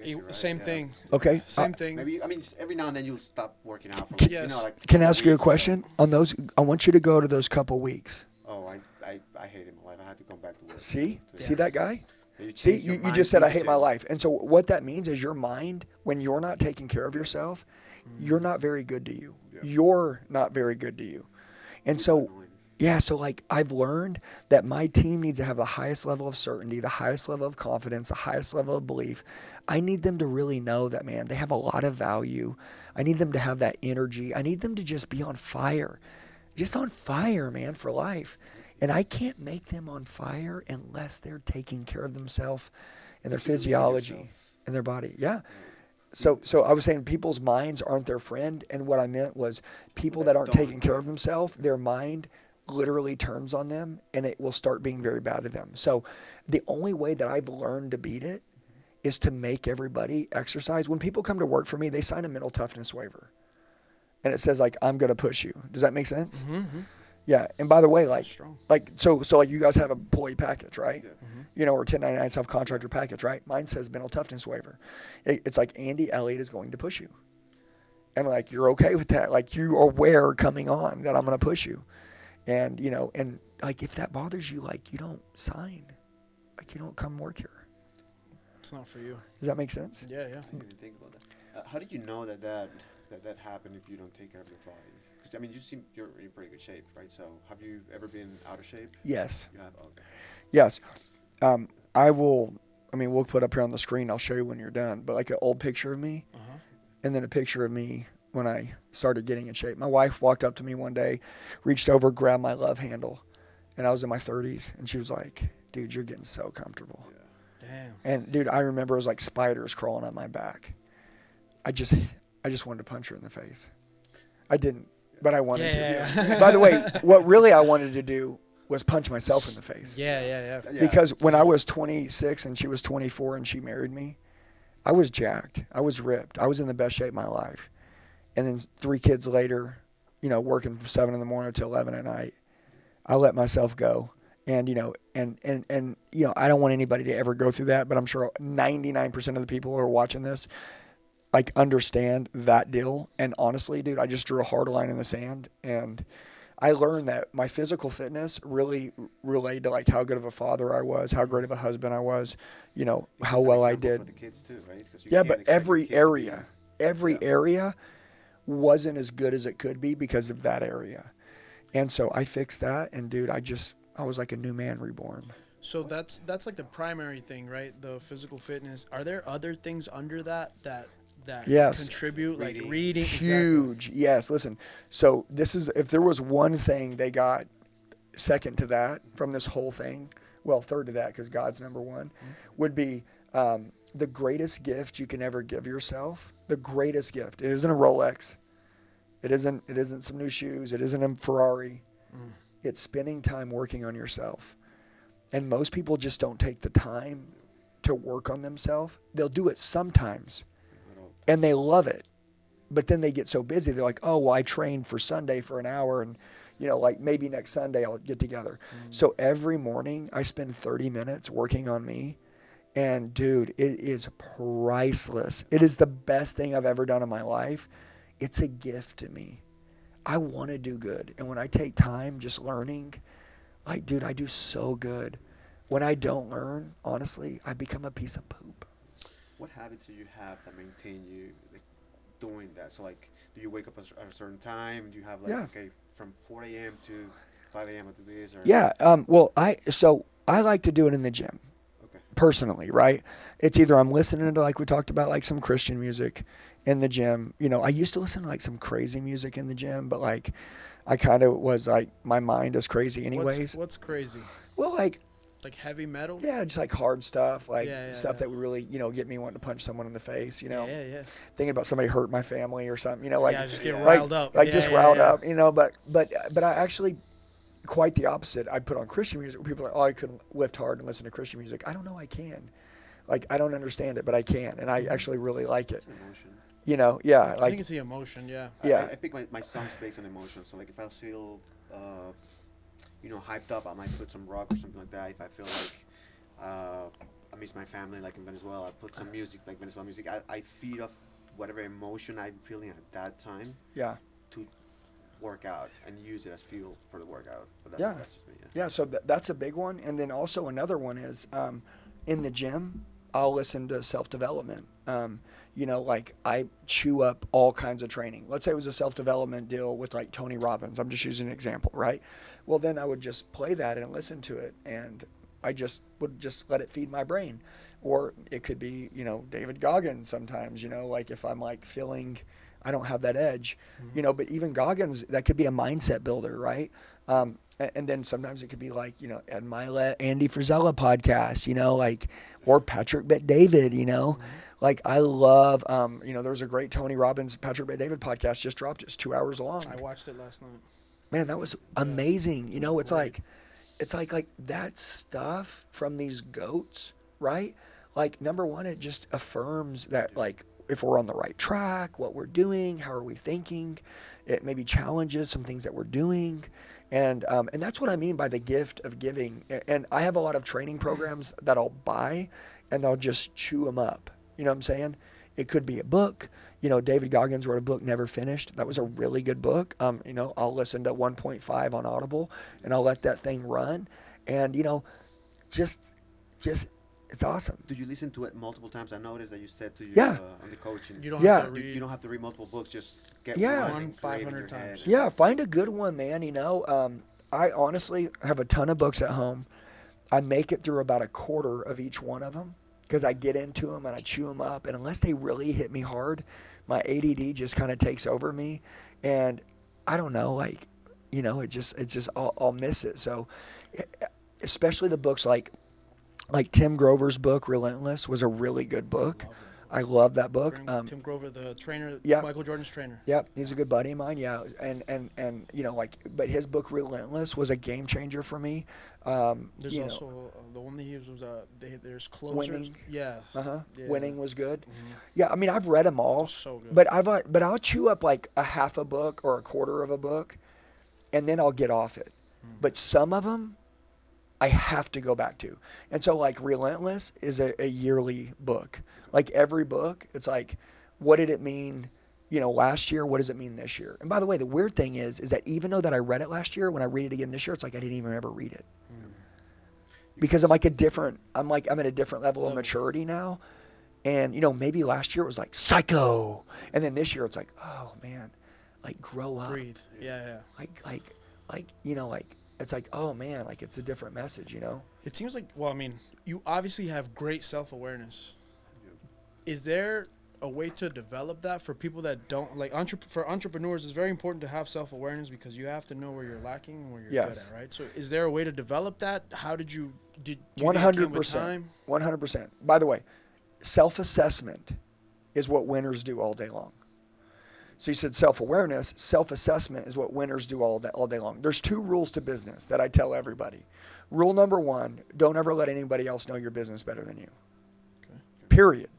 Speaker 3: issue, right?
Speaker 2: Same
Speaker 3: Yeah.
Speaker 2: thing.
Speaker 1: Okay.
Speaker 2: Same thing.
Speaker 3: Maybe I mean just every now and then you'll stop working out for
Speaker 2: Yes.
Speaker 3: like
Speaker 1: Can I
Speaker 3: couple
Speaker 1: ask you a
Speaker 3: weeks, but-
Speaker 1: question on those? I want you to go to those couple weeks.
Speaker 3: Oh, I hated my life. I had to come back to work.
Speaker 1: See?
Speaker 3: Yeah.
Speaker 1: See that guy?
Speaker 3: Yeah,
Speaker 1: See,
Speaker 3: change your
Speaker 1: you
Speaker 3: mind
Speaker 1: just said, I
Speaker 3: quick
Speaker 1: hate my
Speaker 3: too.
Speaker 1: life. And so what that means is your mind, when you're not taking care of yourself, you're not very good to you.
Speaker 3: Yeah.
Speaker 1: You're not very good to you. And
Speaker 3: It's
Speaker 1: so,
Speaker 3: annoying.
Speaker 1: yeah, so like I've learned that my team needs to have the highest level of certainty, the highest level of confidence, the highest level of belief. I need them to really know that, man, they have a lot of value. I need them to have that energy. I need them to just be on fire. Just on fire, man, for life. And I can't make them on fire unless they're taking care of themselves and their
Speaker 3: You believe in
Speaker 1: physiology
Speaker 3: yourself.
Speaker 1: and their body. Yeah. So I was saying people's minds aren't their friend. And what I meant was people that aren't
Speaker 3: Don't,
Speaker 1: taking care
Speaker 3: right.
Speaker 1: of themselves, their mind literally turns on them and it will start being very bad to them. So the only way that I've learned to beat it is to make everybody exercise. When people come to work for me, they sign a mental toughness waiver. And it says like, I'm going to push you. Does that make sense?
Speaker 2: Mm-hmm.
Speaker 1: Yeah. And by the way, like,
Speaker 2: Strong.
Speaker 1: so like you guys have a employee package, right?
Speaker 3: Yeah.
Speaker 1: You know, or 1099 self-contractor package, right? Mine says mental toughness waiver. It's like Andy Elliott is going to push you. And like, you're okay with that. Like you are aware coming on that I'm going to push you. And, you know, and like, if that bothers you, like you don't sign, like you don't come work here.
Speaker 2: It's not for you.
Speaker 1: Does that make sense?
Speaker 2: Yeah, yeah.
Speaker 3: I didn't even think about that. How did you know that happened if you don't take care of your body? 'Cause, I mean, you seem you're in pretty good shape, right? So, have you ever been out of shape?
Speaker 1: Yes.
Speaker 3: You have. Okay.
Speaker 1: Yes. We'll put up here on the screen. I'll show you when you're done. But like an old picture of me,
Speaker 2: Uh-huh.
Speaker 1: and then a picture of me when I started getting in shape. My wife walked up to me one day, reached over, grabbed my love handle, and I was in my 30s, and she was like, "Dude, you're getting so comfortable."
Speaker 3: Yeah.
Speaker 2: Damn.
Speaker 1: And dude, I remember it was like spiders crawling on my back. I just wanted to punch her in the face. I didn't, but I wanted to. By the way, what really I wanted to do was punch myself in the face.
Speaker 2: Yeah.
Speaker 3: Yeah.
Speaker 1: Because when I was 26 and she was 24 and she married me, I was jacked. I was ripped. I was in the best shape of my life. And then 3 kids later, you know, working from 7 in the morning till 11 at night, I let myself go. And, you know, and you know, I don't want anybody to ever go through that, but I'm sure 99% of the people who are watching this, like, understand that deal. And honestly, dude, I just drew a hard line in the sand. And I learned that my physical fitness really relayed to, like, how good of a father I was, how great of a husband I was, you know,
Speaker 3: It's
Speaker 1: how
Speaker 3: just an
Speaker 1: well I
Speaker 3: example
Speaker 1: did.
Speaker 3: for the kids too, right? 'Cause you
Speaker 1: Yeah,
Speaker 3: can't
Speaker 1: but
Speaker 3: expect your
Speaker 1: every
Speaker 3: kid to be-
Speaker 1: every
Speaker 3: Yeah.
Speaker 1: area wasn't as good as it could be because of that area. And so I fixed that, and dude, I was like a new man reborn.
Speaker 2: So that's like the primary thing, right? The physical fitness. Are there other things under that
Speaker 1: Yes.
Speaker 2: contribute, like
Speaker 3: Reading.
Speaker 2: reading?
Speaker 1: Huge. Yes, listen. So this is, if there was one thing they got second to that from this whole thing, well, third to that because God's number one, would be the greatest gift you can ever give yourself. The greatest gift. It isn't a Rolex. It isn't some new shoes. It isn't a Ferrari. It's spending time working on yourself. And most people just don't take the time to work on themselves. They'll do it sometimes,
Speaker 3: I don't-
Speaker 1: and they love it. But then they get so busy, they're like, oh, well, I trained for Sunday for an hour, and, you know, like maybe next Sunday I'll get together. So every morning I spend 30 minutes working on me. And, dude, it is priceless. It is the best thing I've ever done in my life. It's a gift to me. I want to do good. And when I take time just learning, like, dude, I do so good. When I don't learn, honestly, I become a piece of poop.
Speaker 3: What habits do you have that maintain you like doing that? So like, do you wake up at a certain time? Do you have like,
Speaker 1: Yeah.
Speaker 3: okay, from 4 a.m. to 5 a.m. I do this? Or
Speaker 1: Yeah. Well, I like to do it in the gym.
Speaker 3: Okay.
Speaker 1: Personally, right? It's either I'm listening to, like we talked about, like some Christian music in the gym. You know, I used to listen to like some crazy music in the gym, but like I kind of was like, my mind is crazy anyways.
Speaker 2: What's crazy?
Speaker 1: Well, like,
Speaker 2: Like heavy metal?
Speaker 1: yeah, just like hard stuff, like
Speaker 2: Yeah,
Speaker 1: stuff
Speaker 2: yeah.
Speaker 1: that would really, you know, get me wanting to punch someone in the face, you know,
Speaker 2: Yeah.
Speaker 1: thinking about somebody hurt my family or something, you know, like,
Speaker 2: Yeah, just get
Speaker 3: Yeah.
Speaker 2: riled up.
Speaker 1: like
Speaker 2: Yeah,
Speaker 1: just
Speaker 2: yeah,
Speaker 1: riled
Speaker 2: yeah.
Speaker 1: up, you know, but I actually, quite the opposite. I put on Christian music. People are like, oh, I couldn't lift hard and listen to Christian music. I don't know, I can. Like, I don't understand it, but I can, and I actually really like it.
Speaker 3: It's an emotion.
Speaker 1: You know, yeah,
Speaker 2: I
Speaker 1: like,
Speaker 2: think it's the emotion, yeah.
Speaker 1: Yeah.
Speaker 3: I pick my songs based on emotion. So like if I feel, you know, hyped up, I might put some rock or something like that. If I feel like I miss my family, like in Venezuela. I put some music, like Venezuela music. I feed off whatever emotion I'm feeling at that time
Speaker 1: Yeah.
Speaker 3: to work out and use it as fuel for the workout. But
Speaker 1: Yeah.
Speaker 3: that's just me. Yeah.
Speaker 1: Yeah, so that's a big one. And then also another one is in the gym, I'll listen to self-development. Like I chew up all kinds of training. Let's say it was a self-development deal with like Tony Robbins. I'm just using an example, right? Well, then I would just play that and listen to it, and I would just let it feed my brain. Or it could be, David Goggins sometimes, like if I'm like feeling I don't have that edge, but even Goggins, that could be a mindset builder, right? And then sometimes it could be like, Ed Milet, Andy Frisella podcast, or Patrick Bet-David, like I love, there's a great Tony Robbins, Patrick Bet-David podcast just dropped. It's 2 hours long.
Speaker 2: I watched it last night.
Speaker 1: Man, that was amazing. It's like that stuff from these goats, right? Like number one, it just affirms that like if we're on the right track, what we're doing, how are we thinking? It maybe challenges some things that we're doing. And that's what I mean by the gift of giving. And I have a lot of training programs that I'll buy and I'll just chew them up. You know what I'm saying? It could be a book. David Goggins wrote a book, Never Finished. That was a really good book. I'll listen to 1.5 on Audible and I'll let that thing run. And, just it's awesome.
Speaker 3: Do you listen to it multiple times? I noticed that you said to you
Speaker 1: Yeah.
Speaker 3: on the coaching.
Speaker 2: You don't
Speaker 1: Yeah.
Speaker 2: have to read.
Speaker 3: You don't have to read multiple books. Just get
Speaker 1: Yeah.
Speaker 3: one, and create in
Speaker 2: 500
Speaker 3: your
Speaker 2: times.
Speaker 3: head.
Speaker 1: Yeah, find a good one, man. I honestly have a ton of books at home. I make it through about a quarter of each one of them because I get into them and I chew them up. And unless they really hit me hard, my ADD just kind of takes over me. And I don't know, it just I'll miss it. So especially the books like Tim Grover's book, Relentless, was a really good book. I love that book.
Speaker 2: Tim Grover, the trainer,
Speaker 1: yeah.
Speaker 2: Michael Jordan's trainer.
Speaker 1: Yep, he's a good buddy of mine. Yeah, and but his book Relentless was a game changer for me.
Speaker 2: There's also the one that he was. There's Closers.
Speaker 1: Winning.
Speaker 2: Yeah.
Speaker 1: Yeah, Winning was good.
Speaker 2: Mm-hmm.
Speaker 1: Yeah, I mean I've read them all.
Speaker 2: So good.
Speaker 1: But I'll chew up like a half a book or a quarter of a book, and then I'll get off it. But some of them, I have to go back to. And so like Relentless is a yearly book. Like every book, it's like, what did it mean, last year? What does it mean this year? And by the way, the weird thing is that even though that I read it last year, when I read it again this year, it's like I didn't even ever read it. Because I'm at a different level of maturity now. And, maybe last year it was like psycho. And then this year it's like, oh man, like grow up.
Speaker 2: Breathe. Yeah.
Speaker 1: It's like, oh man, like it's a different message,
Speaker 2: It seems like, you obviously have great self-awareness. Is there a way to develop that for people that don't, for entrepreneurs, it's very important to have self-awareness because you have to know where you're lacking and where you're
Speaker 1: Yes.
Speaker 2: good at, right? So is there a way to develop that? How did you, do you
Speaker 1: 100%. 100%. By the way, self-assessment is what winners do all day long. So you said self-awareness. Self-assessment is what winners do all day long. There's 2 rules to business that I tell everybody. Rule number 1, don't ever let anybody else know your business better than you.
Speaker 2: Okay.
Speaker 1: Period.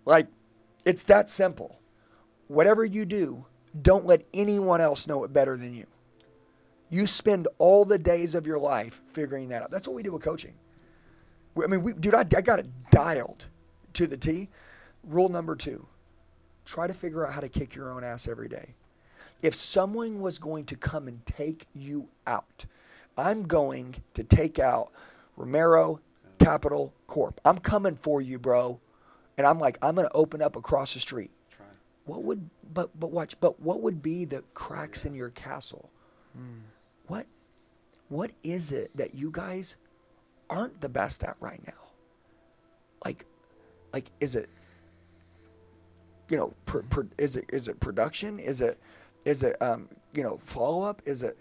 Speaker 1: Like, it's that simple. Whatever you do, don't let anyone else know it better than you. You spend all the days of your life figuring that out. That's what we do with coaching. I got it dialed to the T. Rule number 2, try to figure out how to kick your own ass every day. If someone was going to come and take you out, I'm going to take out Romero Capital Corp. I'm coming for you, bro. And I'm going to open up across the street.
Speaker 3: Try.
Speaker 1: What would be the cracks in your castle? What is it that you guys aren't the best at right now? Like is it is it production? Is it follow up? Is it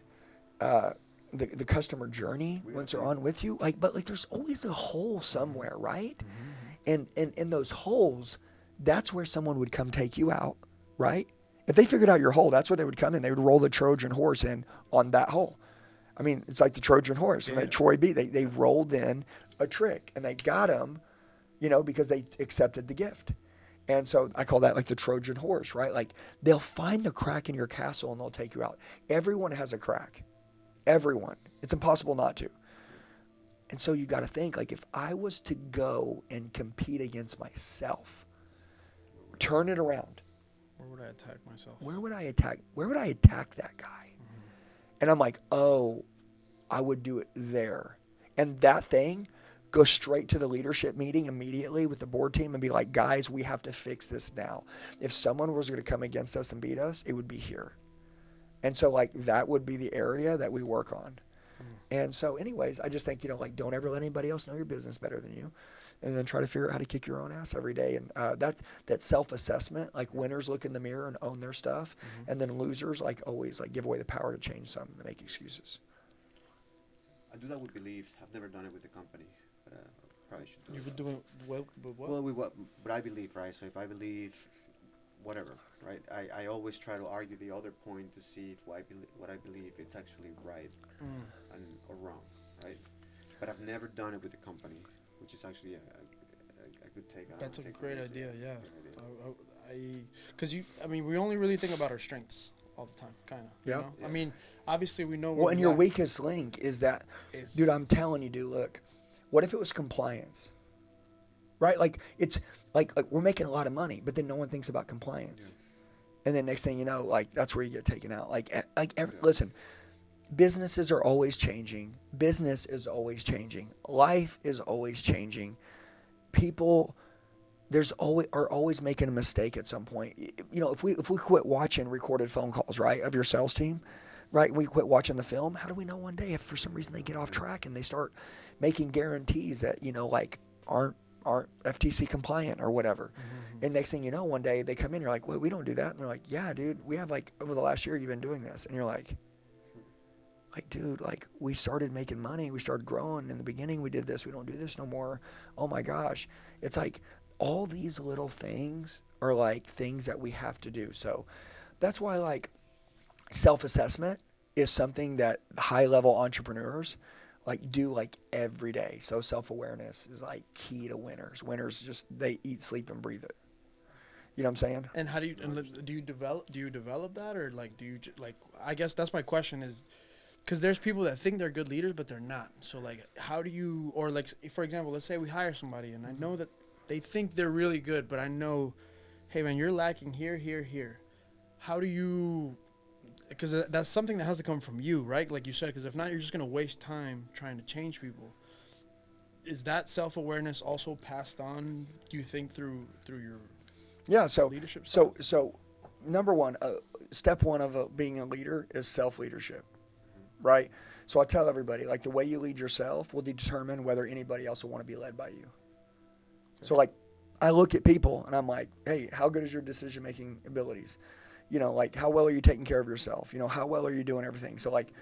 Speaker 1: the customer journey once they're on with you? But there's always a hole somewhere, right? Mm-hmm. And in those holes, that's where someone would come take you out, right? If they figured out your hole, that's where they would come in. They would roll the Trojan horse in on that hole. I mean, it's like the Trojan horse. Yeah. Troy B, they rolled in a trick, and they got him, because they accepted the gift. And so I call that like the Trojan horse, right? Like they'll find the crack in your castle, and they'll take you out. Everyone has a crack. Everyone. It's impossible not to. And so you got to think, like, if I was to go and compete against myself, turn it around,
Speaker 2: Where would I attack myself?
Speaker 1: where would I attack? Where would I attack that guy? And I'm like, oh, I would do it there. And that thing, go straight to the leadership meeting immediately with the board team and be like, guys, we have to fix this now. If someone was going to come against us and beat us, it would be here. And so, like, that would be the area that we work on. And so, anyways, I just think, like, don't ever let anybody else know your business better than you. And then try to figure out how to kick your own ass every day. And that self-assessment, like, winners look in the mirror and own their stuff. And then losers, like, always, like, give away the power to change something, to make excuses.
Speaker 3: I do that with beliefs. I've never done it with the company, but probably should do it.
Speaker 2: You've been doing well with what?
Speaker 3: Well, with what? But I believe, right? So if I believe, whatever, right? I always try to argue the other point to see if what I believe it's actually right or wrong, right? But I've never done it with the company, which is actually a good take.
Speaker 2: That's a great idea, yeah. Because we only really think about our strengths all the time, kind of.
Speaker 1: Yeah.
Speaker 2: You know? I mean, obviously we know.
Speaker 1: Well, and your
Speaker 2: lack.
Speaker 1: weakest link is that, dude, I'm telling you, dude, look, what if it was compliance? Right? Like, it's like we're making a lot of money, but then no one thinks about compliance. Yeah. And then next thing you know, like, that's where you get taken out. Listen, businesses are always changing. Business is always changing. Life is always changing. People are always making a mistake at some point. If we quit watching recorded phone calls, right, of your sales team, right, we quit watching the film, how do we know one day if for some reason they get off track and they start making guarantees that, like, aren't FTC compliant or whatever? And next thing you know, one day they come in, you're like, well, we don't do that. And they're like, yeah, dude, we have, like, over the last year you've been doing this. And you're like, dude, like, we started making money. We started growing. In the beginning, we did this. We don't do this no more. Oh, my gosh. It's like all these little things are, like, things that we have to do. So that's why, like, self-assessment is something that high-level entrepreneurs, like, do, like, every day. So self-awareness is, like, key to winners. Winners just, they eat, sleep, and breathe it. You know what I'm saying?
Speaker 2: And how do you develop that, or, like, I guess that's my question is, because there's people that think they're good leaders, but they're not. So, like, how do you, or, like, for example, let's say we hire somebody, and I know that they think they're really good, but I know, hey, man, you're lacking here, here, here. How do you, because that's something that has to come from you, right? Like you said, because if not, you're just going to waste time trying to change people. Is that self-awareness also passed on, do you think, through your leadership style?
Speaker 1: So number one, step one of being a leader is self-leadership. Right? So I tell everybody, like, the way you lead yourself will determine whether anybody else will want to be led by you. Okay. So, like, I look at people and I'm like, hey, how good is your decision-making abilities? Like, how well are you taking care of yourself? How well are you doing everything? So, like,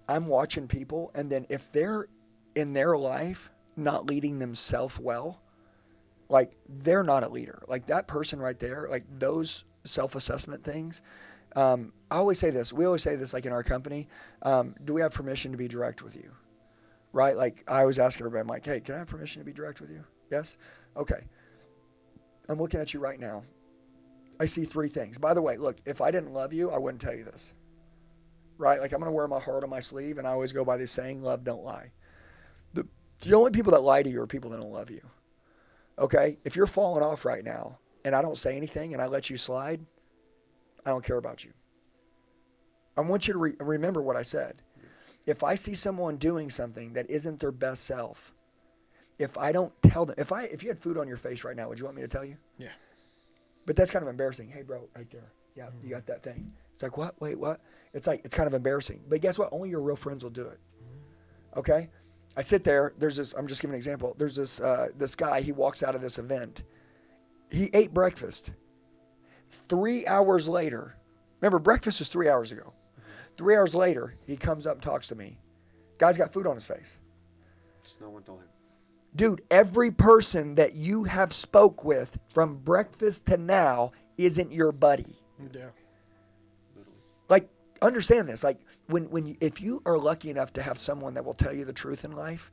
Speaker 1: I'm watching people, and then if they're in their life not leading themselves well, like, they're not a leader. Like, that person right there, like, those self-assessment things, I always say this. We always say this, like, in our company. Do we have permission to be direct with you? Right? Like, I always ask everybody, I'm like, hey, can I have permission to be direct with you? Yes? Okay. I'm looking at you right now. I see 3 things. By the way, look, if I didn't love you, I wouldn't tell you this. Right? Like, I'm going to wear my heart on my sleeve, and I always go by this saying, love, don't lie. The only people that lie to you are people that don't love you. Okay? If you're falling off right now, and I don't say anything, and I let you slide, I don't care about you. I want you to remember what I said. If I see someone doing something that isn't their best self, if I don't tell them, if you had food on your face right now, would you want me to tell you? Yeah. But that's kind of embarrassing. Hey, bro, right there. Yeah, you got that thing. It's like, what? Wait, what? It's like, it's kind of embarrassing. But guess what? Only your real friends will do it. Okay? I sit there. There's this, I'm just giving an example. There's this guy, he walks out of this event. He ate breakfast. 3 hours later, remember, breakfast was 3 hours ago. 3 hours later, he comes up and talks to me. Guy's got food on his face.
Speaker 3: Just no one told him.
Speaker 1: Dude, every person that you have spoke with from breakfast to now isn't your buddy.
Speaker 2: Yeah.
Speaker 3: Literally.
Speaker 1: Like, understand this. Like, if you are lucky enough to have someone that will tell you the truth in life,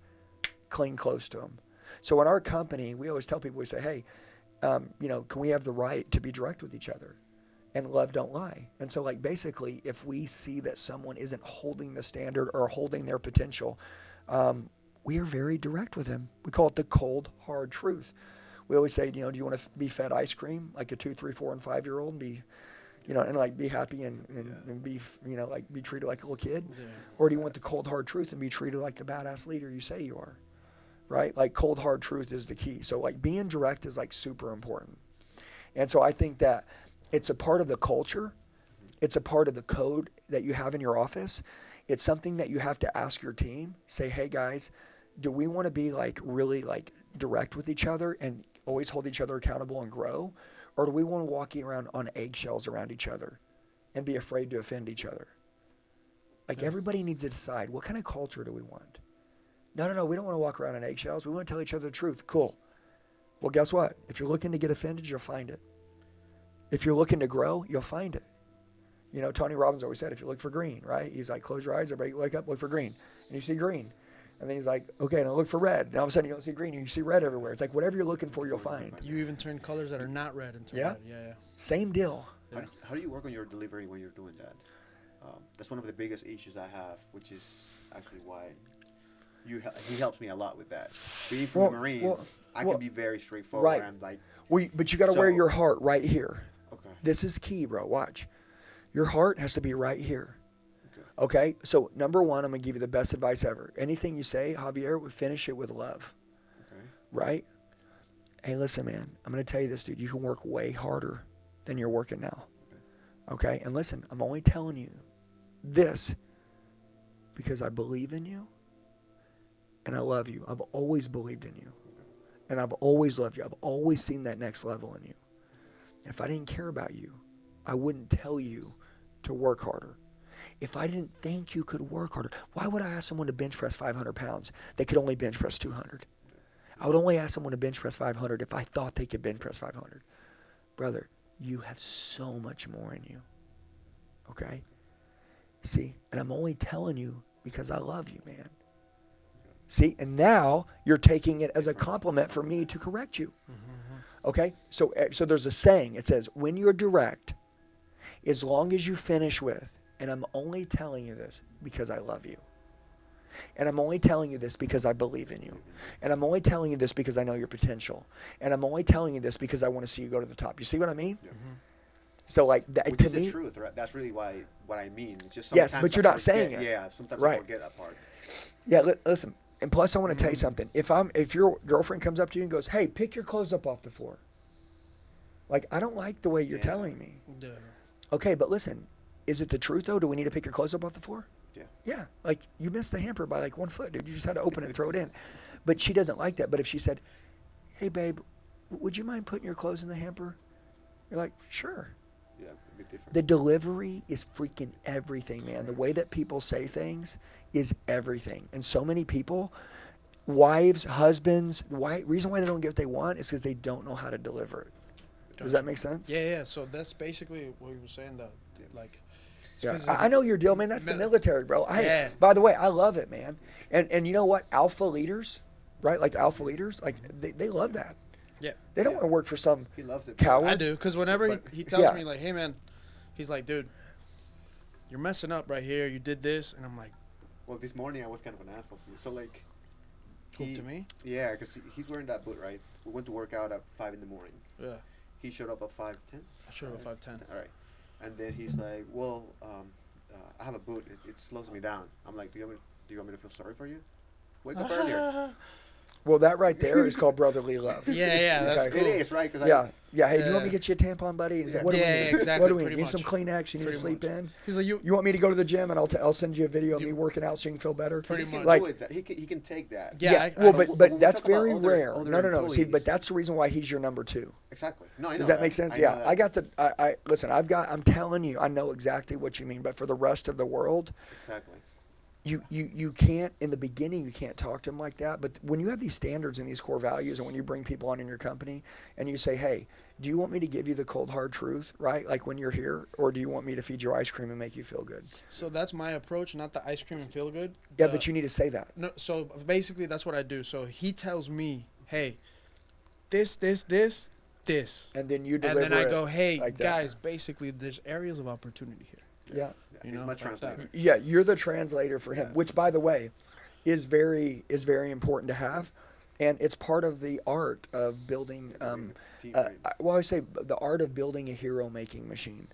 Speaker 1: cling close to them. So in our company, we always tell people, we say, hey, can we have the right to be direct with each other? And love don't lie. And so, like, basically, if we see that someone isn't holding the standard or holding their potential, we are very direct with him. We call it the cold, hard truth. We always say, do you want to be fed ice cream like a 2, 3, 4, and 5-year-old and be, and like be happy and be, like be treated like a little kid?
Speaker 2: Yeah.
Speaker 1: Or do you want the cold, hard truth and be treated like the badass leader you say you are? Right? Like cold, hard truth is the key. So like being direct is like super important. And so I think that it's a part of the culture. It's a part of the code that you have in your office. It's something that you have to ask your team. Say, hey guys, do we want to be like really like direct with each other and always hold each other accountable and grow? Or do we want to walk around on eggshells around each other and be afraid to offend each other? Like everybody needs to decide, what kind of culture do we want? No, we don't want to walk around on eggshells. We want to tell each other the truth. Cool. Well, guess what? If you're looking to get offended, you'll find it. If you're looking to grow, you'll find it. Tony Robbins always said, if you look for green, right? He's like, close your eyes, everybody wake up, look for green. And you see green. And then he's like, okay, now look for red. And all of a sudden you don't see green, you see red everywhere. It's like whatever you're looking for, you'll find.
Speaker 2: You even turn colors that are not red into red. Yeah.
Speaker 1: Same deal.
Speaker 3: How do you work on your delivery when you're doing that? That's one of the biggest issues I have, which is actually why he helps me a lot with that. Being from the Marines, I can be very straightforward.
Speaker 1: Right.
Speaker 3: And like,
Speaker 1: but you got to wear your heart right here.
Speaker 3: Okay.
Speaker 1: This is key, bro. Watch. Your heart has to be right here. Okay? So, number one, I'm going to give you the best advice ever. Anything you say, Javier, we finish it with love.
Speaker 3: Okay.
Speaker 1: Right? Hey, listen, man. I'm going to tell you this, dude. You can work way harder than you're working now. Okay? And listen, I'm only telling you this because I believe in you and I love you. I've always believed in you. And I've always loved you. I've always seen that next level in you. If I didn't care about you, I wouldn't tell you to work harder. If I didn't think you could work harder, why would I ask someone to bench press 500 pounds? They could only bench press 200. I would only ask someone to bench press 500 if I thought they could bench press 500. Brother, you have so much more in you. Okay? See? And I'm only telling you because I love you, man. See? And now you're taking it as a compliment for me to correct you. Okay? So there's a saying. It says, when you're direct, as long as you finish with, and I'm only telling you this because I love you. And I'm only telling you this because I believe in you. And I'm only telling you this because I know your potential. And I'm only telling you this because I want to see you go to the top. You see what I mean?
Speaker 3: Yeah.
Speaker 1: So like that,
Speaker 3: which
Speaker 1: to
Speaker 3: is
Speaker 1: me,
Speaker 3: the truth, right? That's really what I mean. It's just
Speaker 1: yes,
Speaker 3: sometimes
Speaker 1: but you're not saying it.
Speaker 3: Yeah, sometimes
Speaker 1: Right.
Speaker 3: I forget that part.
Speaker 1: Yeah, listen. And plus, I want to tell you something. If your girlfriend comes up to you and goes, "Hey, pick your clothes up off the floor," like I don't like the way you're telling me.
Speaker 2: Yeah.
Speaker 1: Okay, but listen, is it the truth though? Do we need to pick your clothes up off the floor?
Speaker 3: Yeah.
Speaker 1: Yeah, like you missed the hamper by like 1 foot, dude. You just had to open it and throw it in. But she doesn't like that. But if she said, "Hey, babe, would you mind putting your clothes in the hamper?" You're like, "Sure."
Speaker 3: Yeah, a bit different.
Speaker 1: The delivery is freaking everything, man. The way that people say things is everything. And so many people, wives, husbands, reason why they don't get what they want is because they don't know how to deliver it. Does that make sense?
Speaker 2: Yeah. So that's basically what you were saying, that like.
Speaker 1: Yeah, I know your deal, man. That's the military, bro.
Speaker 2: Yeah.
Speaker 1: By the way, I love it, man. And you know what? Alpha leaders, right? Like alpha leaders, like they love that.
Speaker 2: Yeah.
Speaker 1: They don't want to work for some
Speaker 3: He loves it.
Speaker 1: coward.
Speaker 2: I do, because whenever he tells
Speaker 1: Yeah.
Speaker 2: me, like, hey, man, he's like, dude, you're messing up right here. You did this. And I'm like,
Speaker 3: Well, this morning I was kind of an asshole to you. So like,
Speaker 2: cool to me?
Speaker 3: Yeah, because he's wearing that boot, right? We went to work out at 5 in the morning.
Speaker 2: Yeah.
Speaker 3: He showed up at 5:10.
Speaker 2: I showed up at 5:10.
Speaker 3: All right. And then he's like, well, I have a boot. It slows me down. I'm like, do you want me to feel sorry for you? Wake up earlier.
Speaker 1: Well, that right there is called brotherly love.
Speaker 2: Yeah, that's
Speaker 1: Okay.
Speaker 2: cool.
Speaker 3: It is, right? Cause
Speaker 1: Yeah. Hey, do you want me
Speaker 2: Yeah.
Speaker 1: to get you a tampon, buddy? He's like,
Speaker 3: Yeah.
Speaker 1: what do we
Speaker 2: Yeah,
Speaker 1: need?
Speaker 2: exactly,
Speaker 1: What do we
Speaker 2: pretty
Speaker 1: need? Need some
Speaker 2: much.
Speaker 1: Kleenex? You need to
Speaker 2: Pretty
Speaker 1: sleep
Speaker 2: much.
Speaker 1: in?
Speaker 2: He's like,
Speaker 1: You want me to go to the gym and I'll send you a video of me
Speaker 2: You-
Speaker 1: working out so you can feel better?
Speaker 2: Pretty
Speaker 3: he can
Speaker 2: much.
Speaker 1: Like-
Speaker 3: do it. He can take that.
Speaker 2: Yeah.
Speaker 1: Well,
Speaker 3: but when
Speaker 1: but
Speaker 3: we
Speaker 1: that's
Speaker 3: talk about
Speaker 1: very
Speaker 3: other-
Speaker 1: rare.
Speaker 3: other
Speaker 1: No. See,
Speaker 3: employees-
Speaker 1: but that's the reason why he's your number two.
Speaker 3: Exactly. No, I know
Speaker 1: Does that make sense?
Speaker 3: I know
Speaker 1: Yeah.
Speaker 3: that.
Speaker 1: I got the. I listen. I'm telling you. I know exactly what you mean. But for the rest of the world,
Speaker 3: Exactly.
Speaker 1: you can't. In the beginning, you can't talk to them like that. But when you have these standards and these core values, and when you bring people on in your company, and you say, "Hey, do you want me to give you the cold hard truth, right? Like when you're here, or do you want me to feed you ice cream and make you feel good?"
Speaker 2: So that's my approach, not the ice cream and feel good.
Speaker 1: Yeah, but you need to say that.
Speaker 2: No, so basically that's what I do. So he tells me, hey, this,
Speaker 1: And then you deliver
Speaker 2: and then I
Speaker 1: it
Speaker 2: go, hey,
Speaker 1: like that.
Speaker 2: guys, basically there's areas of opportunity here.
Speaker 1: Yeah.
Speaker 2: You
Speaker 3: He's
Speaker 2: know,
Speaker 3: my
Speaker 2: like
Speaker 3: translator.
Speaker 2: that.
Speaker 1: Yeah, you're the translator for him.
Speaker 3: Yeah.
Speaker 1: Which, by the way, is very important to have, and it's part of the art of building. Well, I always say the art of building a hero-making machine.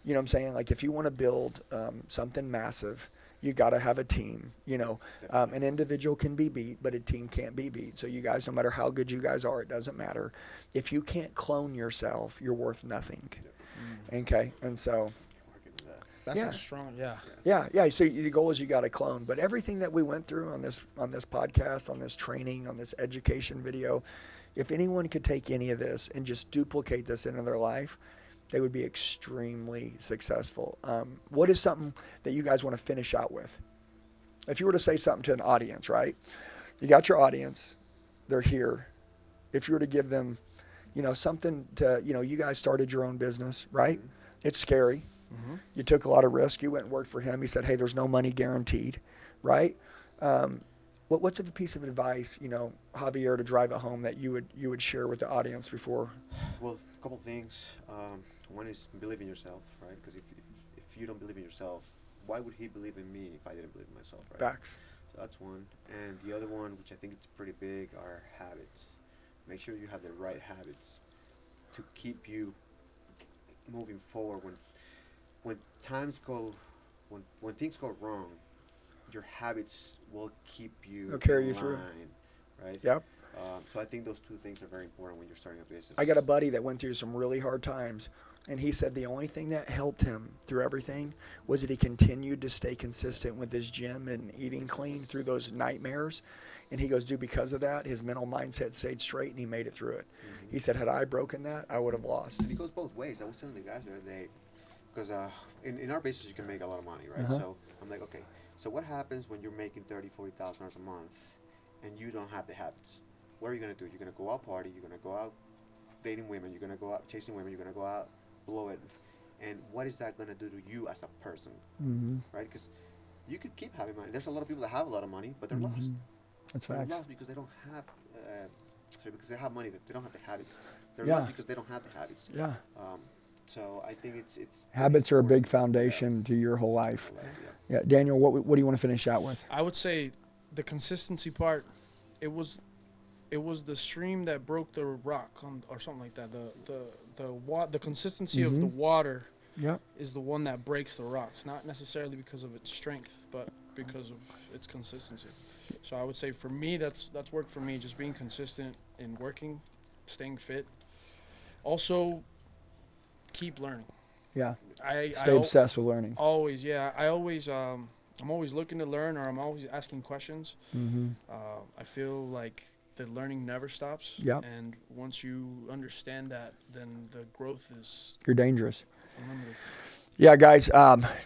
Speaker 1: You know what I'm saying? Like if you want to build something massive, you got to have a team. You know, an individual can be beat, but a team can't be beat. So you guys, no matter how good you guys are, it doesn't matter. If you can't clone yourself, you're worth nothing. Okay, and so.
Speaker 2: That's a strong,
Speaker 1: Yeah. So the goal is you got to clone. But everything that we went through on this podcast, on this training, on this education video, if anyone could take any of this and just duplicate this into their life, they would be extremely successful. What is something that you guys want to finish out with? If you were to say something to an audience, right? You got your audience. They're here. If you were to give them, something to, you guys started your own business, right? It's scary. Mm-hmm. You took a lot of risk. You went and worked for him. He said, hey, there's no money guaranteed, right? What's a piece of advice, Javier, to drive it home that you would share with the audience before?
Speaker 3: Well, a couple things. One is believe in yourself, right? Because if you don't believe in yourself, why would he believe in me if I didn't believe in myself, right?
Speaker 1: Facts.
Speaker 3: So that's one. And the other one, which I think it's pretty big, are habits. Make sure you have the right habits to keep you moving forward when things go wrong, your habits will keep you.
Speaker 1: They'll carry you through.
Speaker 3: Right?
Speaker 1: Yep.
Speaker 3: So I think those two things are very important when you're starting a business.
Speaker 1: I got a buddy that went through some really hard times, and he said the only thing that helped him through everything was that he continued to stay consistent with his gym and eating clean through those nightmares. And he goes, dude, because of that, his mental mindset stayed straight, and he made it through it. Mm-hmm. He said, had I broken that, I would have lost.
Speaker 3: And it goes both ways. I was telling the guys the other day, because in our business you can make a lot of money, right?
Speaker 1: Uh-huh.
Speaker 3: So I'm like, okay, so what happens when you're making $30,000, $40,000 a month and you don't have the habits? What are you going to do? You're going to go out party, you're going to go out dating women, you're going to go out chasing women, you're going to go out blow it. And what is that going to do to you as a person,
Speaker 1: mm-hmm.
Speaker 3: right? Because you could keep having money. There's a lot of people that have a lot of money, but they're
Speaker 1: mm-hmm.
Speaker 3: lost.
Speaker 1: That's
Speaker 3: they're
Speaker 1: facts.
Speaker 3: lost because they don't have, because they have money, that they don't have the habits. They're
Speaker 1: Yeah.
Speaker 3: lost because they don't have the habits.
Speaker 1: Yeah.
Speaker 3: So I think it's
Speaker 1: habits are a big foundation to your whole life. Yeah. Daniel, what do you want to finish out with?
Speaker 2: I would say the consistency part. It was the stream that broke the rock, or something like that. The consistency
Speaker 1: mm-hmm.
Speaker 2: of the water
Speaker 1: Yep.
Speaker 2: is the one that breaks the rocks. Not necessarily because of its strength, but because of its consistency. So I would say for me, that's worked for me. Just being consistent in working, staying fit. Also, keep learning.
Speaker 1: Yeah.
Speaker 2: I
Speaker 1: obsessed with learning.
Speaker 2: Always, yeah. I'm always looking to learn, or I'm always asking questions.
Speaker 1: Mm-hmm.
Speaker 2: I feel like the learning never stops.
Speaker 1: Yep.
Speaker 2: And once you understand that, then the growth is
Speaker 1: You're dangerous.
Speaker 2: unlimited.
Speaker 1: Yeah, guys,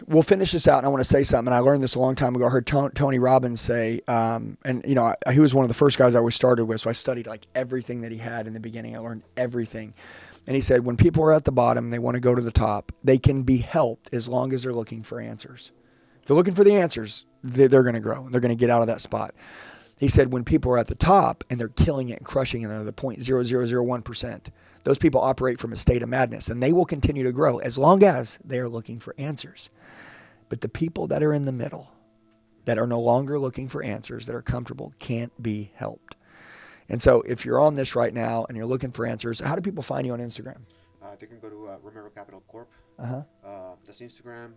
Speaker 1: we'll finish this out, and I want to say something. I learned this a long time ago. I heard Tony Robbins say, and he was one of the first guys I always started with, so I studied like everything that he had in the beginning. I learned everything. And he said, when people are at the bottom and they want to go to the top, they can be helped as long as they're looking for answers. If they're looking for the answers, they're going to grow. They're going to get out of that spot. He said, when people are at the top and they're killing it and crushing it, and they're the 0.0001%, those people operate from a state of madness, and they will continue to grow as long as they are looking for answers. But the people that are in the middle, that are no longer looking for answers, that are comfortable, can't be helped. And so if you're on this right now and you're looking for answers, how do people find you on Instagram?
Speaker 3: They can go to Romero Capital Corp.
Speaker 1: Uh-huh.
Speaker 3: That's Instagram.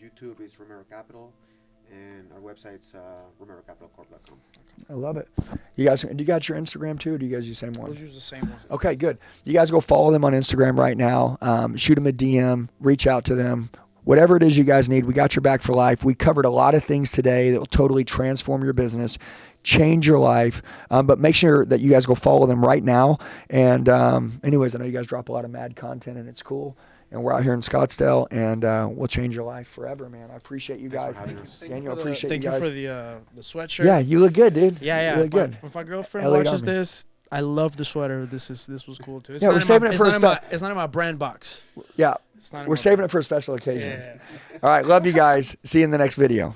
Speaker 3: YouTube is Romero Capital. And our website's RomeroCapitalCorp.com.
Speaker 1: I love it. You guys, do you got your Instagram too, or do you guys use the same one?
Speaker 2: We'll use the same one.
Speaker 1: Okay, good. You guys go follow them on Instagram right now. Shoot them a DM. Reach out to them. Whatever it is you guys need, we got your back for life. We covered a lot of things today that will totally transform your business, change your life. But make sure that you guys go follow them right now. And anyways, I know you guys drop a lot of mad content, and it's cool. And we're out here in Scottsdale, and we'll change your life forever, man. I appreciate you guys. Daniel, appreciate you guys.
Speaker 2: Thank you for the sweatshirt.
Speaker 1: Yeah, you look good, dude.
Speaker 2: Yeah.
Speaker 1: You look good.
Speaker 2: If my girlfriend
Speaker 1: Elliott
Speaker 2: watches
Speaker 1: Army.
Speaker 2: this, I love the sweater. This was cool too. It's
Speaker 1: Yeah, we're saving it for
Speaker 2: it's not in my brand box.
Speaker 1: Yeah,
Speaker 2: It's not in
Speaker 1: we're
Speaker 2: my
Speaker 1: saving
Speaker 2: brand.
Speaker 1: it for a special occasion.
Speaker 2: Yeah.
Speaker 1: All right, love you guys. See you in the next video.